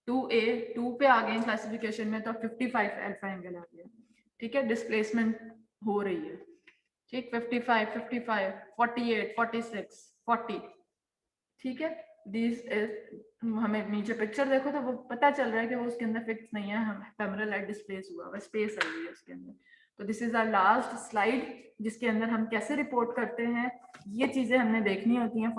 2A, 2 पे आ गए क्लासिफिकेशन में, तो 55 अल्फा एंगल आ गया, ठीक है। डिस्प्लेसमेंट हो रही है, ठीक, 55, 55, 48, 46, 40, ठीक है। दिस इज, हमें नीचे पिक्चर देखो तो वो पता चल रहा है कि वो उसके अंदर फिक्स नहीं है, हम फेमरल लाइट डिस्प्लेस हुआ हुआ, स्पेस आई है उसके अंदर। तो this is our last slide, जिसके अंदर हम कैसे रिपोर्ट करते हैं, ये चीजें हमने देखनी होती हैं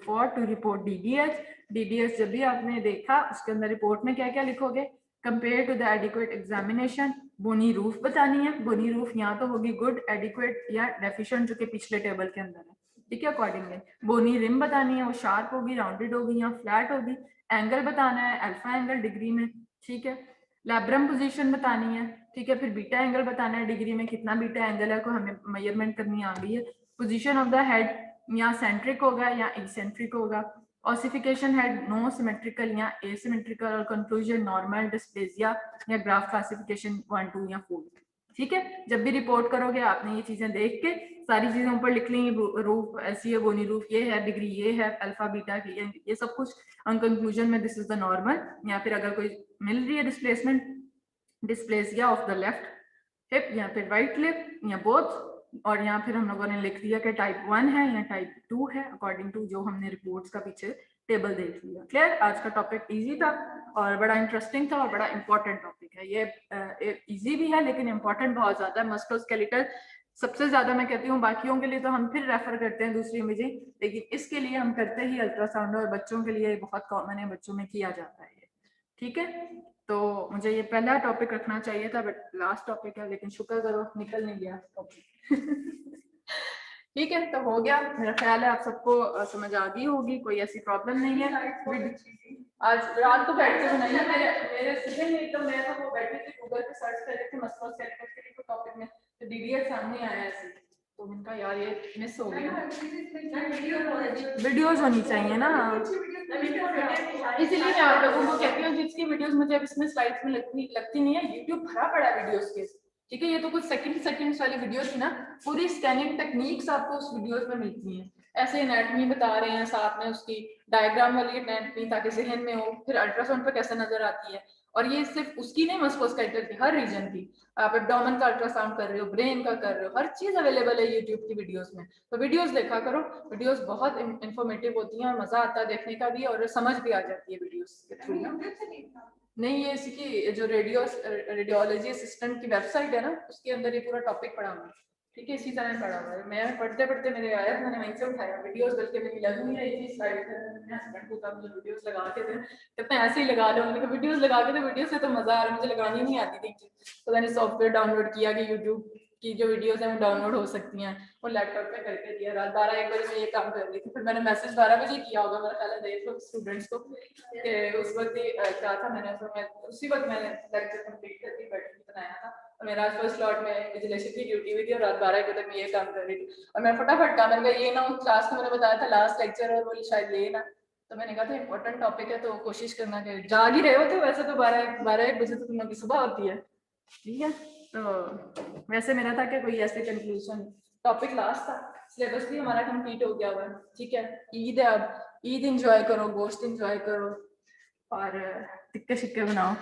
for to report DDH. DDH जब भी आपने देखा, उसके अंदर रिपोर्ट में क्या क्या लिखोगे, compare to the adequate examination, bony roof बतानी है। बोनी रूफ यहाँ तो होगी गुड, एडिक्वेट या डेफिशिएंट, जो कि पिछले टेबल के अंदर है, ठीक है, अकॉर्डिंगली। बोनी रिम बतानी है, वो शार्प होगी, राउंडेड होगी या फ्लैट होगी। एंगल बताना है, अल्फा एंगल डिग्री में, ठीक है। लैब्रम पोजीशन बतानी है, ठीक है। फिर बीटा एंगल बताना है, डिग्री में कितना बीटा एंगल है को हमें मेजरमेंट करनी आ गई है। पोजीशन ऑफ द हेड, या सेंट्रिक होगा या एक्सेंट्रिक होगा। ऑसिफिकेशन हेड नो सिमेट्रिकल या एसिमेट्रिकल, और कंक्लूजन नॉर्मल, डिस्प्लेसिया या ग्राफ क्लासिफिकेशन 1, 2 या 4, ठीक है। जब भी रिपोर्ट करोगे आपने ये चीजें देख के सारी चीजें ऊपर लिख ली, रूफ ऐसी है, बोनी रूफ ये है, डिग्री ये है, अल्फा बीटा की ये सब कुछ, ऑन कंक्लूजन में दिस इज द नॉर्मल। या फिर अगर कोई मिल रही है displacement, dysplasia of the left hip या फिर राइट लिप या बोथ, और यहाँ फिर हम लोगों ने लिख दिया कि टाइप 1 है या टाइप 2 है, अकॉर्डिंग टू जो हमने रिपोर्ट्स का पीछे टेबल देख लिया। क्लियर? आज का टॉपिक इजी था और बड़ा इंटरेस्टिंग था और बड़ा इंपॉर्टेंट टॉपिक है ये। इजी भी है लेकिन इंपॉर्टेंट बहुत ज्यादा है। मस्कुलोस्केलेटल सबसे ज्यादा मैं कहती हूँ, बाकियों के लिए तो हम फिर रेफर करते हैं दूसरी इमेजिंग, लेकिन इसके लिए हम करते ही अल्ट्रासाउंड, और बच्चों के लिए बहुत कॉमन है, बच्चों में किया जाता है ये, ठीक है। तो मुझे ये पहला टॉपिक रखना चाहिए था, बट लास्ट टॉपिक है, लेकिन शुक्र करो निकल नहीं गया टॉपिक। ठीक है, तो हो गया। मेरा ख्याल है आप सबको समझ आ गई होगी, कोई ऐसी प्रॉब्लम नहीं है। आज रात को बैठ के बनाई है, मेरे सीधे नहीं, तो मैं तो वो बैठी थी गूगल पे सर्च कर रही थी मस्कुलोस्केलेटल के लिए टॉपिक में, तो डीडीएच सामने आया ऐसे, तो उनका यार ये मिस हो गया। वीडियोस होनी चाहिए ना, इसलिए मैं आप लोगों को कहती हूँ जिसकी वीडियोस मुझे अब इसमें स्लाइड्स में लगती नहीं है, यूट्यूब भरा पड़ा है वीडियोस के, ठीक है। ये तो कुछ सेकंड्स वाली वीडियो थी ना, पूरी स्कैनिंग टेक्निक्स आपको उस वीडियोस में मिलती हैं। ऐसे एनाटॉमी बता रहे हैं, साथ में उसकी डायग्राम वाली एनाटॉमी, ताकि जहन में हो, फिर अल्ट्रासाउंड पे कैसे नजर आती है। और ये सिर्फ उसकी नहीं, मस्कुलोस्केलेटल की हर रीजन की, आप एब्डोमेन का अल्ट्रासाउंड कर रहे हो, ब्रेन का कर रहे हो, हर चीज अवेलेबल है यूट्यूब की वीडियोस में। तो वीडियोस देखा करो, वीडियोस बहुत इंफॉर्मेटिव होती हैं और मजा आता है देखने का भी, और समझ भी आ जाती है वीडियोस के थ्रू ना। नहीं, ये इसकी जो रेडियोलॉजी असिस्टेंट की वेबसाइट है ना, उसके अंदर ये पूरा टॉपिक पढ़ा हुआ है, ठीक है। इसी तरह पढ़ा हुआ है, मैं पढ़ते पढ़ते मेरे आया, मैंने वहीं से उठाया वीडियोस, बल्कि मेरी लगी है ये स्लाइड में, हस्बैंड को कहा मुझे वीडियोस लगा के दे, कहते हैं ऐसे ही लगा लो, मैंने वीडियोस लगा के, तो वीडियो से तो मजा आ रहा है, मुझे लगानी नहीं आती थी, तो मैंने सॉफ्टवेयर डाउनलोड किया कि यूट्यूब की जो वीडियोस हैं वो डाउनलोड हो सकती हैं, और लैपटॉप पे करके दिया। रात 12-1 बजे मैं ये काम कर रही थी, फिर मैंने मैसेज 12 बजे किया होगा मेरा ख्याल है, देख लो स्टूडेंट्स को, कि उस वक्त ही कहा था मैंने, तो मैं उसी वक्त मैंने लेक्चर कंप्लीट करके बैठ बनाया था, और मेरा आज फर्स्ट स्लॉट में विजिलेशन की ड्यूटी हुई थी, और रात 12 बजे तक मैं ये काम कर रही थी, और मैं फटाफट काम, मैंने कहा ये ना क्लास को मैंने बताया था लास्ट लेक्चर, और वो शायद ये ना, तो मैंने कहा था इंपॉर्टेंट टॉपिक है, तो कोशिश करना कि जाग ही रहे हो, तो वैसे तो 12-1 बजे तो तुम लोग की सुबह होती है, ठीक है। तो वैसे मेरा था कि कोई ऐसे कंक्लूजन, टॉपिक लास्ट था, सिलेबस भी हमारा कंप्लीट हो गया हुआ है, ठीक है। ईद है, अब ईद एंजॉय करो, गोश्त एंजॉय करो, और टिक्के शिक्के बनाओ,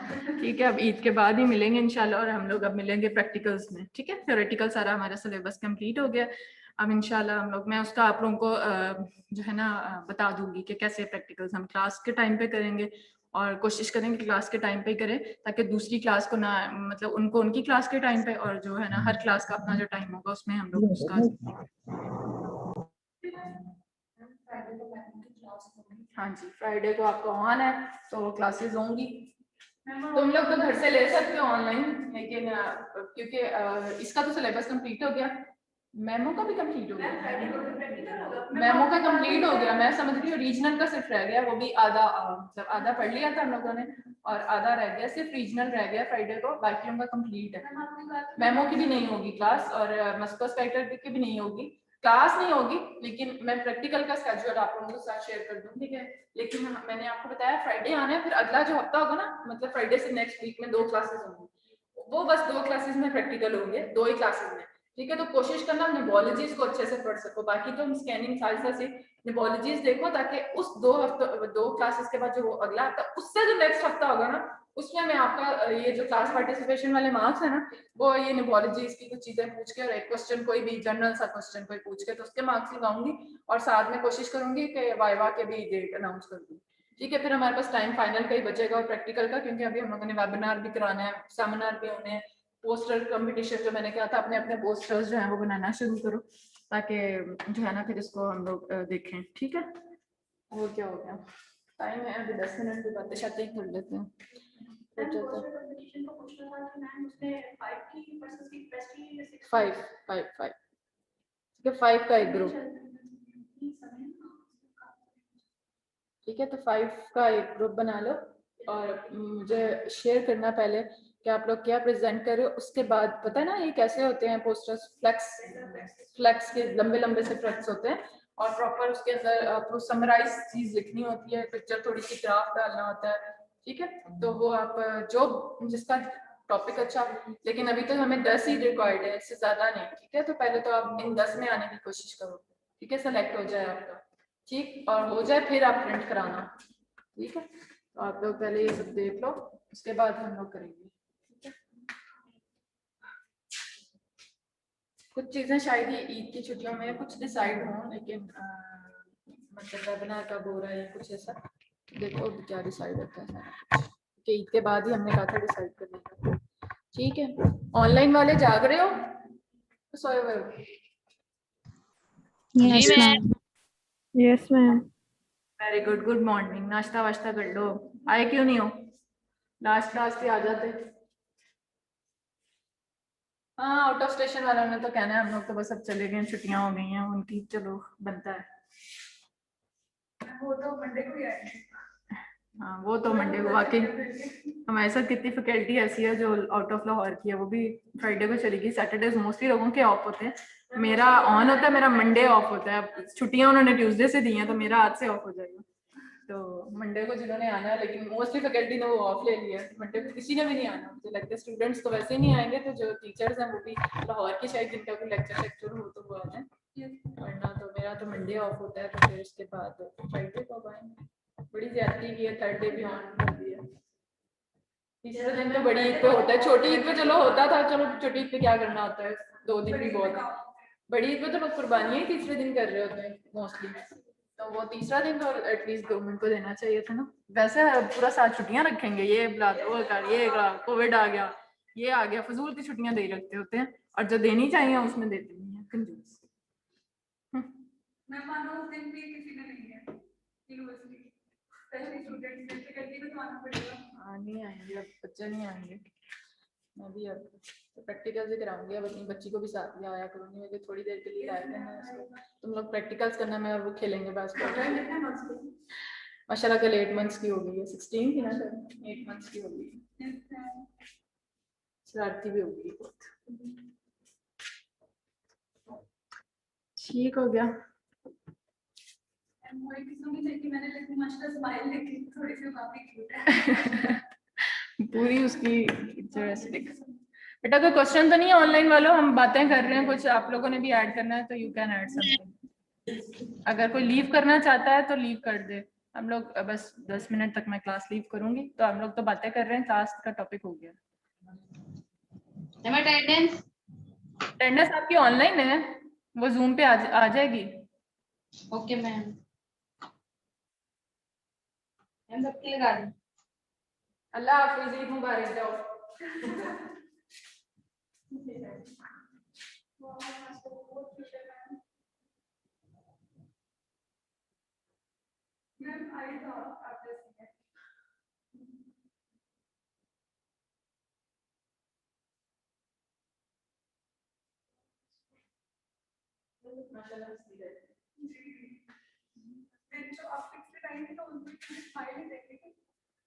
ठीक है। अब ईद के बाद ही मिलेंगे इंशाल्लाह, और हम लोग अब मिलेंगे प्रैक्टिकल्स में, ठीक है। थ्योरेटिकल सारा हमारा सिलेबस कंप्लीट हो गया, अब इंशाल्लाह हम लोग, मैं उसका आप लोगों को जो है ना बता दूंगी कि कैसे प्रैक्टिकल्स हम क्लास के टाइम पे करेंगे, और कोशिश करेंगे कि क्लास के टाइम पे ही करें, ताकि दूसरी क्लास को ना, मतलब उनको उनकी क्लास के टाइम पे, और जो है ना हर क्लास का अपना जो टाइम होगा उसमें हम लोग उसका। हाँ जी, फ्राइडे को आपका ऑन है, तो क्लासेस होंगी, तुम लोग तो घर से ले सकते हो ऑनलाइन, लेकिन क्योंकि इसका तो सिलेबस कंप्लीट हो गया, मेमो का भी कंप्लीट हो गया, मेमो का कंप्लीट हो गया, मैं समझ रही हूँ रीजनल का सिर्फ रह गया, वो भी आधा मतलब आधा पढ़ लिया था हम लोगों ने और आधा रह गया, सिर्फ रीजनल रह गया फ्राइडे को, बाकी उनका कंप्लीट है। मेमो की भी नहीं होगी क्लास और मस्कोस्पाइटर की भी नहीं होगी क्लास, नहीं होगी, लेकिन मैं प्रैक्टिकल का स्केड्यूल आप लोगों के साथ शेयर कर दूँ, ठीक है। लेकिन मैंने आपको बताया फ्राइडे आना है, फिर अगला जो हफ्ता होगा ना, मतलब फ्राइडे से नेक्स्ट वीक में 2 क्लासेस होंगी, वो बस 2 क्लासेस में प्रैक्टिकल होंगे, 2 ही क्लासेस में, ठीक है। तो कोशिश करना निबोलॉजीज को अच्छे से पढ़ सको, बाकी तो हम स्कैनिंग साजिशा से निबोलॉजीज देखो, ताकि उस 2 हफ्ते 2 क्लासेस के बाद जो अगला हफ्ता, उससे जो नेक्स्ट हफ्ता होगा ना, उसमें मैं आपका ये जो क्लास पार्टिसिपेशन वाले मार्क्स है ना, वो ये निबोलॉजीज की कुछ चीजें पूछ के और एक क्वेश्चन कोई भी जनरल सा क्वेश्चन कोई पूछ के तो उसके मार्क्स लगाऊंगी, और साथ में कोशिश करूंगी कि वाइवा के भी डेट अनाउंस कर दूँ, ठीक है। फिर हमारे पास टाइम फाइनल का ही बचेगा और प्रैक्टिकल का, क्योंकि अभी हम लोगों ने वेबिनार भी कराना है, सेमिनार भी होने हैं, पोस्टर कंपटीशन जो मैंने कहा था, अपने अपने पोस्टर्स जो है वो बनाना शुरू करो, ताकि जो है ना फिर इसको हम लोग देखें, ठीक है। और क्या हो गया, टाइम है अभी 10 मिनट की बातें शायद ही कर लेते हैं। फाइव फाइव फाइव, ठीक है, 5 का एक ग्रुप, ठीक है। तो 5 का एक ग्रुप बना लो और मुझे शेयर करना पहले कि आप लोग क्या प्रेजेंट कर रहे हो, उसके बाद पता है ना ये कैसे होते हैं पोस्टर्स, फ्लेक्स के लंबे लंबे से फ्लेक्स होते हैं, और प्रॉपर उसके अंदर आपको समराइज चीज लिखनी होती है, पिक्चर थोड़ी सी ग्राफ डालना होता है, ठीक है। तो वो आप जो जिसका टॉपिक अच्छा, लेकिन अभी तो हमें 10 ही रिक्वायर्ड है, इससे ज्यादा नहीं, ठीक है। तो पहले तो आप इन 10 में आने की कोशिश करो, ठीक है, सेलेक्ट हो जाए आपका, ठीक, और हो जाए फिर आप प्रिंट कराना, ठीक है। तो आप लोग पहले ये सब देख लो, उसके बाद हम लोग करेंगे, ठीक है। कुछ चीजें शायद ये ईद की छुट्टियों में कुछ डिसाइड हों, लेकिन मतलब वेबिनार कब हो रहा है कुछ ऐसा, देखो क्या डिसाइड होता है सारा, कि ईद के बाद ही हमने कहा था डिसाइड करने का, ठीक है। ऑनलाइन वाले जाग रहे हो, सोए हुए हो? Yes, ma'am. Yes ma'am. Very good, good morning, नाश्ता वाश्ता कर लो, आए क्यों नहीं हो, लास्ट क्लास पे आ जाते। हाँ, आउट ऑफ स्टेशन वालों ने तो कहना है हम लोग तो बस अब चले गए, छुट्टियां हो गई हैं उनकी, चलो बनता है, वो तो मंडे को ही आएंगे। हाँ, वो तो मंडे को, वाकई हमारे साथ कितनी फैकल्टी ऐसी है जो आउट ऑफ लाहौर की है, वो भी फ्राइडे को चली गई। सैटरडे मोस्टली लोगों के ऑफ होते हैं, मेरा ऑन होता है, मेरा मंडे ऑफ होता है। अब छुट्टियां उन्होंने ट्यूसडे से दी हैं, तो मेरा आज से ऑफ हो जाएगा, तो मंडे को जिन्होंने आना है, लेकिन मोस्टली फैकल्टी ने वो ऑफ ले लिया है, मंडे को किसी ने भी नहीं आना, मुझे लगता है स्टूडेंट्स तो वैसे ही नहीं आएंगे, तो जो टीचर्स हैं वो भी लाहौर की शायद जिनका कोई लेक्चर हो तो वो आ जाए, वरना तो मेरा तो मंडे ऑफ होता है, तो फिर उसके बाद फ्राइडे को आएंगे। बड़ी ज्यादती की है, थर्ड डे भी ऑन कर दिया, तीसरे दिन तो बड़ी ईद पे होता है, छोटी ईद पे चलो होता था, चलो छोटी ईद पे क्या करना होता है, 2 दिन भी बहुत है, बड़ी ईद पे तो लोग कुर्बानी ही तीसरे दिन कर रहे होते हैं मोस्टली, तो वो तीसरा दिन तो एटलीस्ट गवर्नमेंट को देना चाहिए था ना। वैसे पूरा साल छुट्टियां रखेंगे, ये वो कर, ये कोविड आ गया, ये आ गया, फजूल की छुट्टियां दे रखते होते हैं, और जो देनी चाहिए उसमें देते नहीं है, कंजूस। मैं मानो उस दिन भी किसी ने नहीं है यूनिवर्सिटी, स्पेशली स्टूडेंट्स ने फैकल्टी को तो आना पड़ेगा। हाँ, नहीं आएंगे अब, बच्चे नहीं आएंगे, मैं भी अब तो प्रैक्टिकल से कराऊंगी, अब अपनी बच्ची को भी साथ में आया करूंगी, मुझे थोड़ी देर के लिए लाया करना है, तुम लोग प्रैक्टिकल्स करना, मैं और वो खेलेंगे बास्केटबॉल। माशाल्लाह कल 8 मंथ्स की हो गई है, 16 थी ना सर, 8 मंथ्स की हो गई है, शरारती भी हो गई बहुत, ठीक हो गया। पूरी उसकी बेटा कोई क्वेश्चन तो नहीं है ऑनलाइन वालों, हम बातें कर रहे हैं, कुछ आप लोगों ने भी ऐड करना है तो यू कैन ऐड समथिंग, अगर कोई लीव करना चाहता है तो लीव कर दे, हम लोग बस 10 मिनट तक मैं क्लास लीव करूंगी, तो हम लोग तो बातें कर रहे हैं, क्लास का टॉपिक हो गया। अटेंडेंस आपकी ऑनलाइन है, वो जूम पे आ जाएगी। ओके मैम, सबके लगा दी। अल्लाह हाफिज़, ईद मुबारक, जाओ। मैम आई था आपसे माशाल्लाह हंसती रहती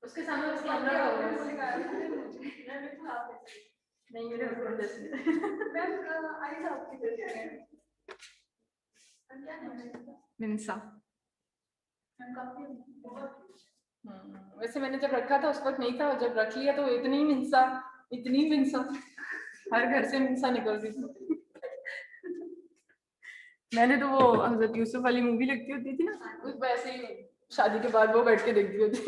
उसके सामने उसका कैमरा होगा नहीं मेरे हस्बैंड जैसे मिंसा वैसे मैंने जब रखा था उस वक्त नहीं था, जब रख लिया तो इतनी मिंसा हर घर से मिंसा निकल रही थी। मैंने तो वो हजरत यूसुफ वाली मूवी लगती होती थी ना, उस वैसे ही शादी के बाद वो बैठ के देखती होती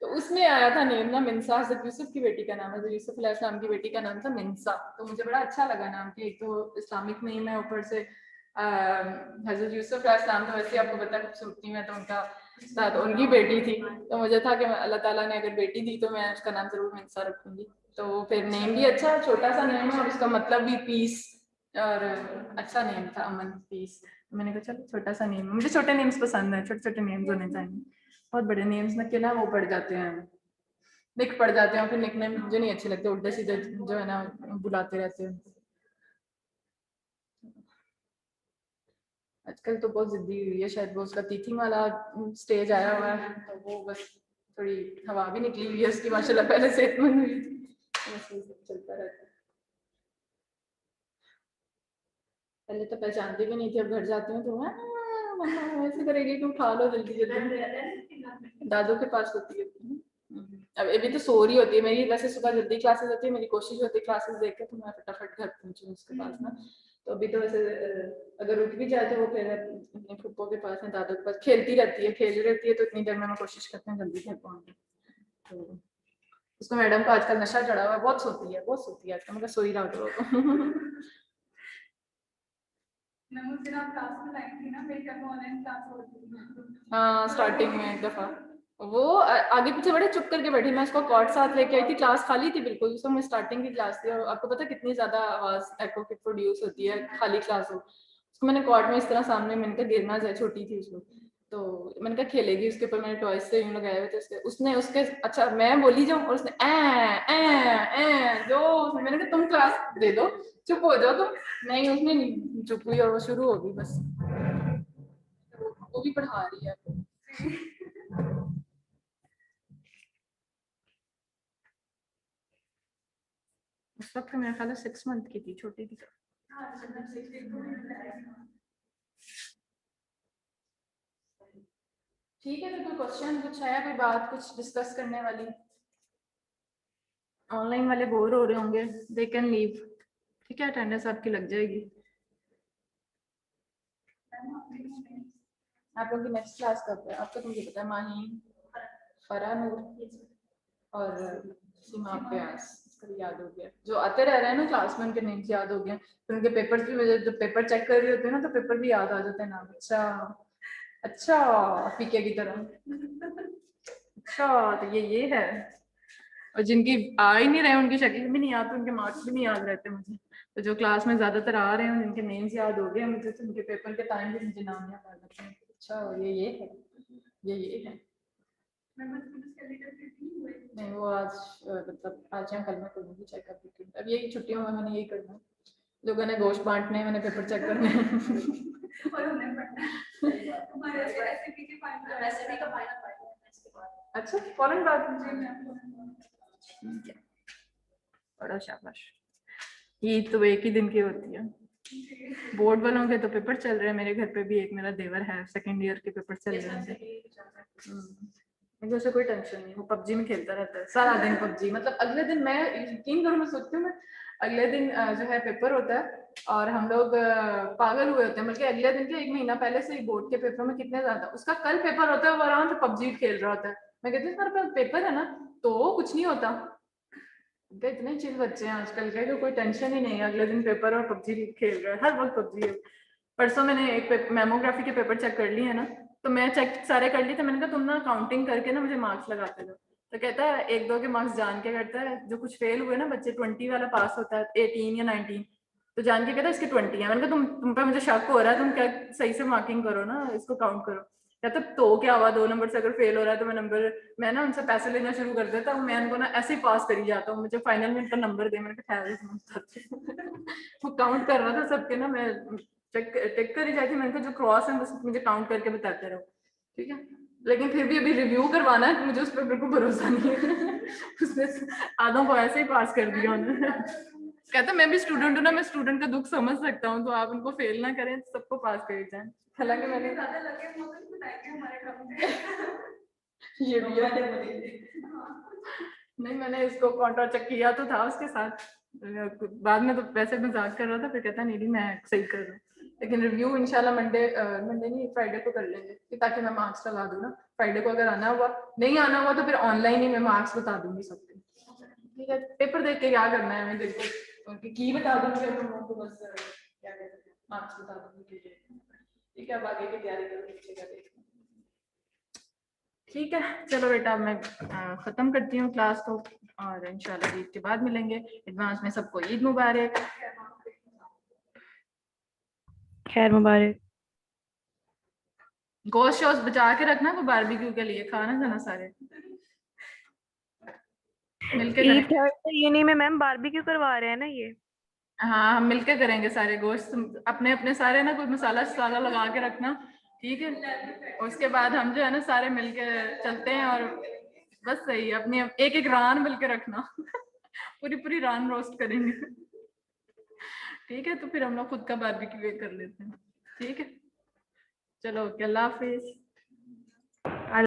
तो उसमें आया था नेम ना मिंसा, हजरत यूसुफ की बेटी का नाम, हजरत यूसुफ अलैहिस्सलाम की बेटी का नाम था मिंसा। तो मुझे बड़ा अच्छा लगा नाम कि एक तो इस्लामिक नेम है, ऊपर से हजरत यूसुफ अलैहिस्सलाम तो वैसे आपको पता है खूबसूरती में तो उनका साथ उनकी बेटी थी, तो मुझे था कि अल्लाह ताला ने अगर बेटी दी तो मैं उसका नाम जरूर मिंसा रखूंगी। तो फिर नेम भी अच्छा, छोटा सा नेम है और उसका मतलब भी पीस, और अच्छा नेम था अमन पीस। मैंने कहा चलो छोटा सा नेम, मुझे छोटे नेम्स पसंद है, छोटे छोटे नेम्स होने चाहिए, बहुत बड़े नेम्स में के ना वो पड़ जाते हैं, निक पड़ जाते हैं, फिर निक नेम मुझे नहीं अच्छे लगते, उल्टे सीधे जो है ना बुलाते रहते हैं। आजकल तो बहुत जिद्दी हुई है, शायद वो उसका टीचिंग वाला स्टेज आया हुआ है, तो वो बस थोड़ी हवा भी निकली हुई है उसकी माशाल्लाह, पहले सेहतमंद हुई थी, ऐसे चलता रहता है। पहले तो पहचानती भी नहीं थी, अब घर जाती हूँ तो मम्मा ऐसे करेगी कि उठा लो जल्दी जल्दी, दादू के पास होती है। अब अभी तो सो रही होती है मेरी, वैसे सुबह जल्दी क्लासेस होती है, मेरी कोशिश होती है क्लासेस देख के तो मैं फटाफट घर पहुंचूं उसके पास ना। तो अभी तो वैसे अगर उठ भी जाए तो वो फिर अपने फुप्पो के पास है, दादू के पास खेलती रहती है, खेल रहती है, तो इतनी देर में मैं कोशिश करती हूँ जल्दी घर पहुंचूं। तो उसको मैडम का आजकल नशा चढ़ा हुआ है, बहुत सोती है आजकल, मतलब सो ही रहा करो तो हाँ स्टार्टिंग में एक दफा वो आगे पीछे बड़े चुप करके बैठी, मैं उसको कॉर्ड साथ लेके आई थी, क्लास खाली थी बिल्कुल, उसको मैं स्टार्टिंग की क्लास थी, और आपको पता कितनी ज्यादा आवाज एको की प्रोड्यूस होती है खाली क्लास हो, उसको मैंने कॉर्ड में इस तरह सामने, मैंने कहा गिरना जाए, छोटी थी उसको, तो मैंने कहा खेलेगी उसके ऊपर, मैंने टॉयज से यूं लगाए हुए थे उसने उसके अच्छा मैं बोली जाऊँ और उसने जो मैंने कहा तुम क्लास दे दो, चुप हो जाओ तुम, नहीं उसने नहीं चुप हुई और वो शुरू हो गई बस, वो भी पढ़ा रही है। उस वक्त मेरा ख्याल 6 मंथ की थी, छोटी थी। ठीक है, तो कोई क्वेश्चन कुछ है, कोई बात कुछ डिस्कस करने वाली? ऑनलाइन वाले बोर हो रहे होंगे, दे कैन लीव, ठीक है, अटेंडेंस आपकी लग जाएगी। आप लोगों की नेक्स्ट क्लास कब है आपका, तो मुझे पता है, माही, फरा नूर और सीमा प्यास, याद हो गया, जो आते रह रहे हैं ना क्लास में उनके नेम्स याद हो गए, फिर उनके पेपर्स भी, मुझे जब पेपर चेक कर रही होती है ना तो पेपर भी याद आ जाते हैं नाम, अच्छा पीके की तरह, अच्छा तो ये है, और जिनकी आ ही नहीं रहे उनकी शक्ल भी नहीं याद, तो उनके मार्क्स भी नहीं याद रहते मुझे, तो जो क्लास में ज्यादातर आ रहे हैं जिनके नेम्स याद हो गए मुझे, तो उनके पेपर के टाइम भी मुझे नाम याद आ जाते हैं, अच्छा ये है, ये है। नहीं वो आज मतलब आज या कल में करूँगी चेकअप, अब यही छुट्टियों में मैंने यही करना है, लोगों ने गोश्त बांटने, मैंने पेपर चेक करने अच्छा फौरन बात बड़ा शाबाश, ईद तो एक ही दिन की होती है, बोर्ड वालों के तो पेपर चल रहे हैं, मेरे घर पे भी एक मेरा देवर है, सेकंड ईयर के पेपर चल रहे हैं, मुझे उसे कोई टेंशन नहीं, वो पबजी में खेलता रहता है सारा दिन पबजी, मतलब अगले दिन मैं यकीन करो मैं सोचती हूँ, मैं अगले दिन जो है पेपर होता है और हम लोग पागल हुए होते हैं, बल्कि अगले दिन के 1 महीना पहले से ही बोर्ड के पेपर में कितने ज्यादा, उसका कल पेपर होता है वो आराम से पबजी खेल रहा होता है, मैं कहती हूँ तुम्हारे पास पेपर है ना तो कुछ नहीं होता, इतने चिल बच्चे हैं आजकल के, कोई टेंशन ही नहीं है, अगले दिन पेपर और पबजी खेल रहे हैं, हर वक्त पबजी है। परसों मैंने एक मेमोग्राफी के पेपर चेक कर लिए है ना, तो मैं चेक सारे कर लिए थे, मैंने कहा तुम ना काउंटिंग करके ना मुझे मार्क्स लगाते दो, तो कहता है 1-2 के मार्क्स जान के करता है, जो कुछ फेल हुए ना बच्चे 20 वाला पास होता है 18 या 19, तो जान के कहता है इसके 20 है, मैंने कहा तुम पे मुझे शक हो रहा है, तुम क्या सही से मार्किंग करो ना, इसको काउंट करो, कहता तो क्या हुआ 2 नंबर से अगर फेल हो रहा है तो मैं ना उनसे पैसे लेना शुरू कर देता हूँ, मैं उनको ना ऐसे ही पास करी जाता हूँ, मुझे फाइनल में इनका नंबर दे, मैंने कहा वो काउंट कर रहा था सबके ना, मैं टिक कर ही जाती, मैंने कहा जो क्रॉस है बस मुझे काउंट करके बताते रहो, ठीक है। लेकिन फिर भी अभी रिव्यू करवाना है, मुझे उस पर बिल्कुल भरोसा नहीं है। उसने आधों को ऐसे ही पास कर दिया उन्होंने। कहता मैं भी स्टूडेंट हूँ ना, मैं स्टूडेंट का दुख समझ सकता हूँ, तो आप उनको फेल ना करें, सबको पास कर जाए। हालांकि मैंने ये भी नहीं, मैंने इसको कॉन्ट्रा चेक किया तो था उसके साथ, बाद में तो वैसे मजाक कर रहा था, फिर कहता नहीं मैं सही कर रहा हूँ। लेकिन रिव्यू इंशाल्लाह मंडे नहीं फ्राइडे को कर लेंगे, ताकि मैं मार्क्स लगा दूँ ना। फ्राइडे को अगर आना हुआ, नहीं आना हुआ तो फिर ऑनलाइन ही मैं मार्क्स बता दूंगी सबके, ठीक है। पेपर देख के क्या करना है, मैं देखो उनकी की बता दूंगी, तो बस क्या कहते हैं मार्क्स बता दूंगी, ठीक है। अब आगे की तैयारी करो, ठीक है। चलो बेटा मैं खत्म करती हूँ क्लास को, और इंशाल्लाह ईद के बाद मिलेंगे। एडवांस में सबको ईद मुबारक, खैर मुबारक। गोश्त शोश्त बचा के रखना को बारबेक्यू के लिए, खाना जाना सारे मिलके ईद करेंगे। थर्सडे यूनी में मैम बारबेक्यू करवा रहे हैं ना ये। हाँ हम मिलके करेंगे सारे, गोश्त अपने अपने सारे ना, कोई मसाला शसाला लगा के रखना, ठीक है। उसके बाद हम जो है ना सारे मिलके चलते हैं, और बस सही है, अपनी एक एक रान मिलके रखना। पूरी पूरी रान रोस्ट करेंगे, ठीक है। तो फिर हम लोग खुद का बारबेक्यू कर लेते हैं, ठीक है। चलो ओके, अल्लाह हाफिज।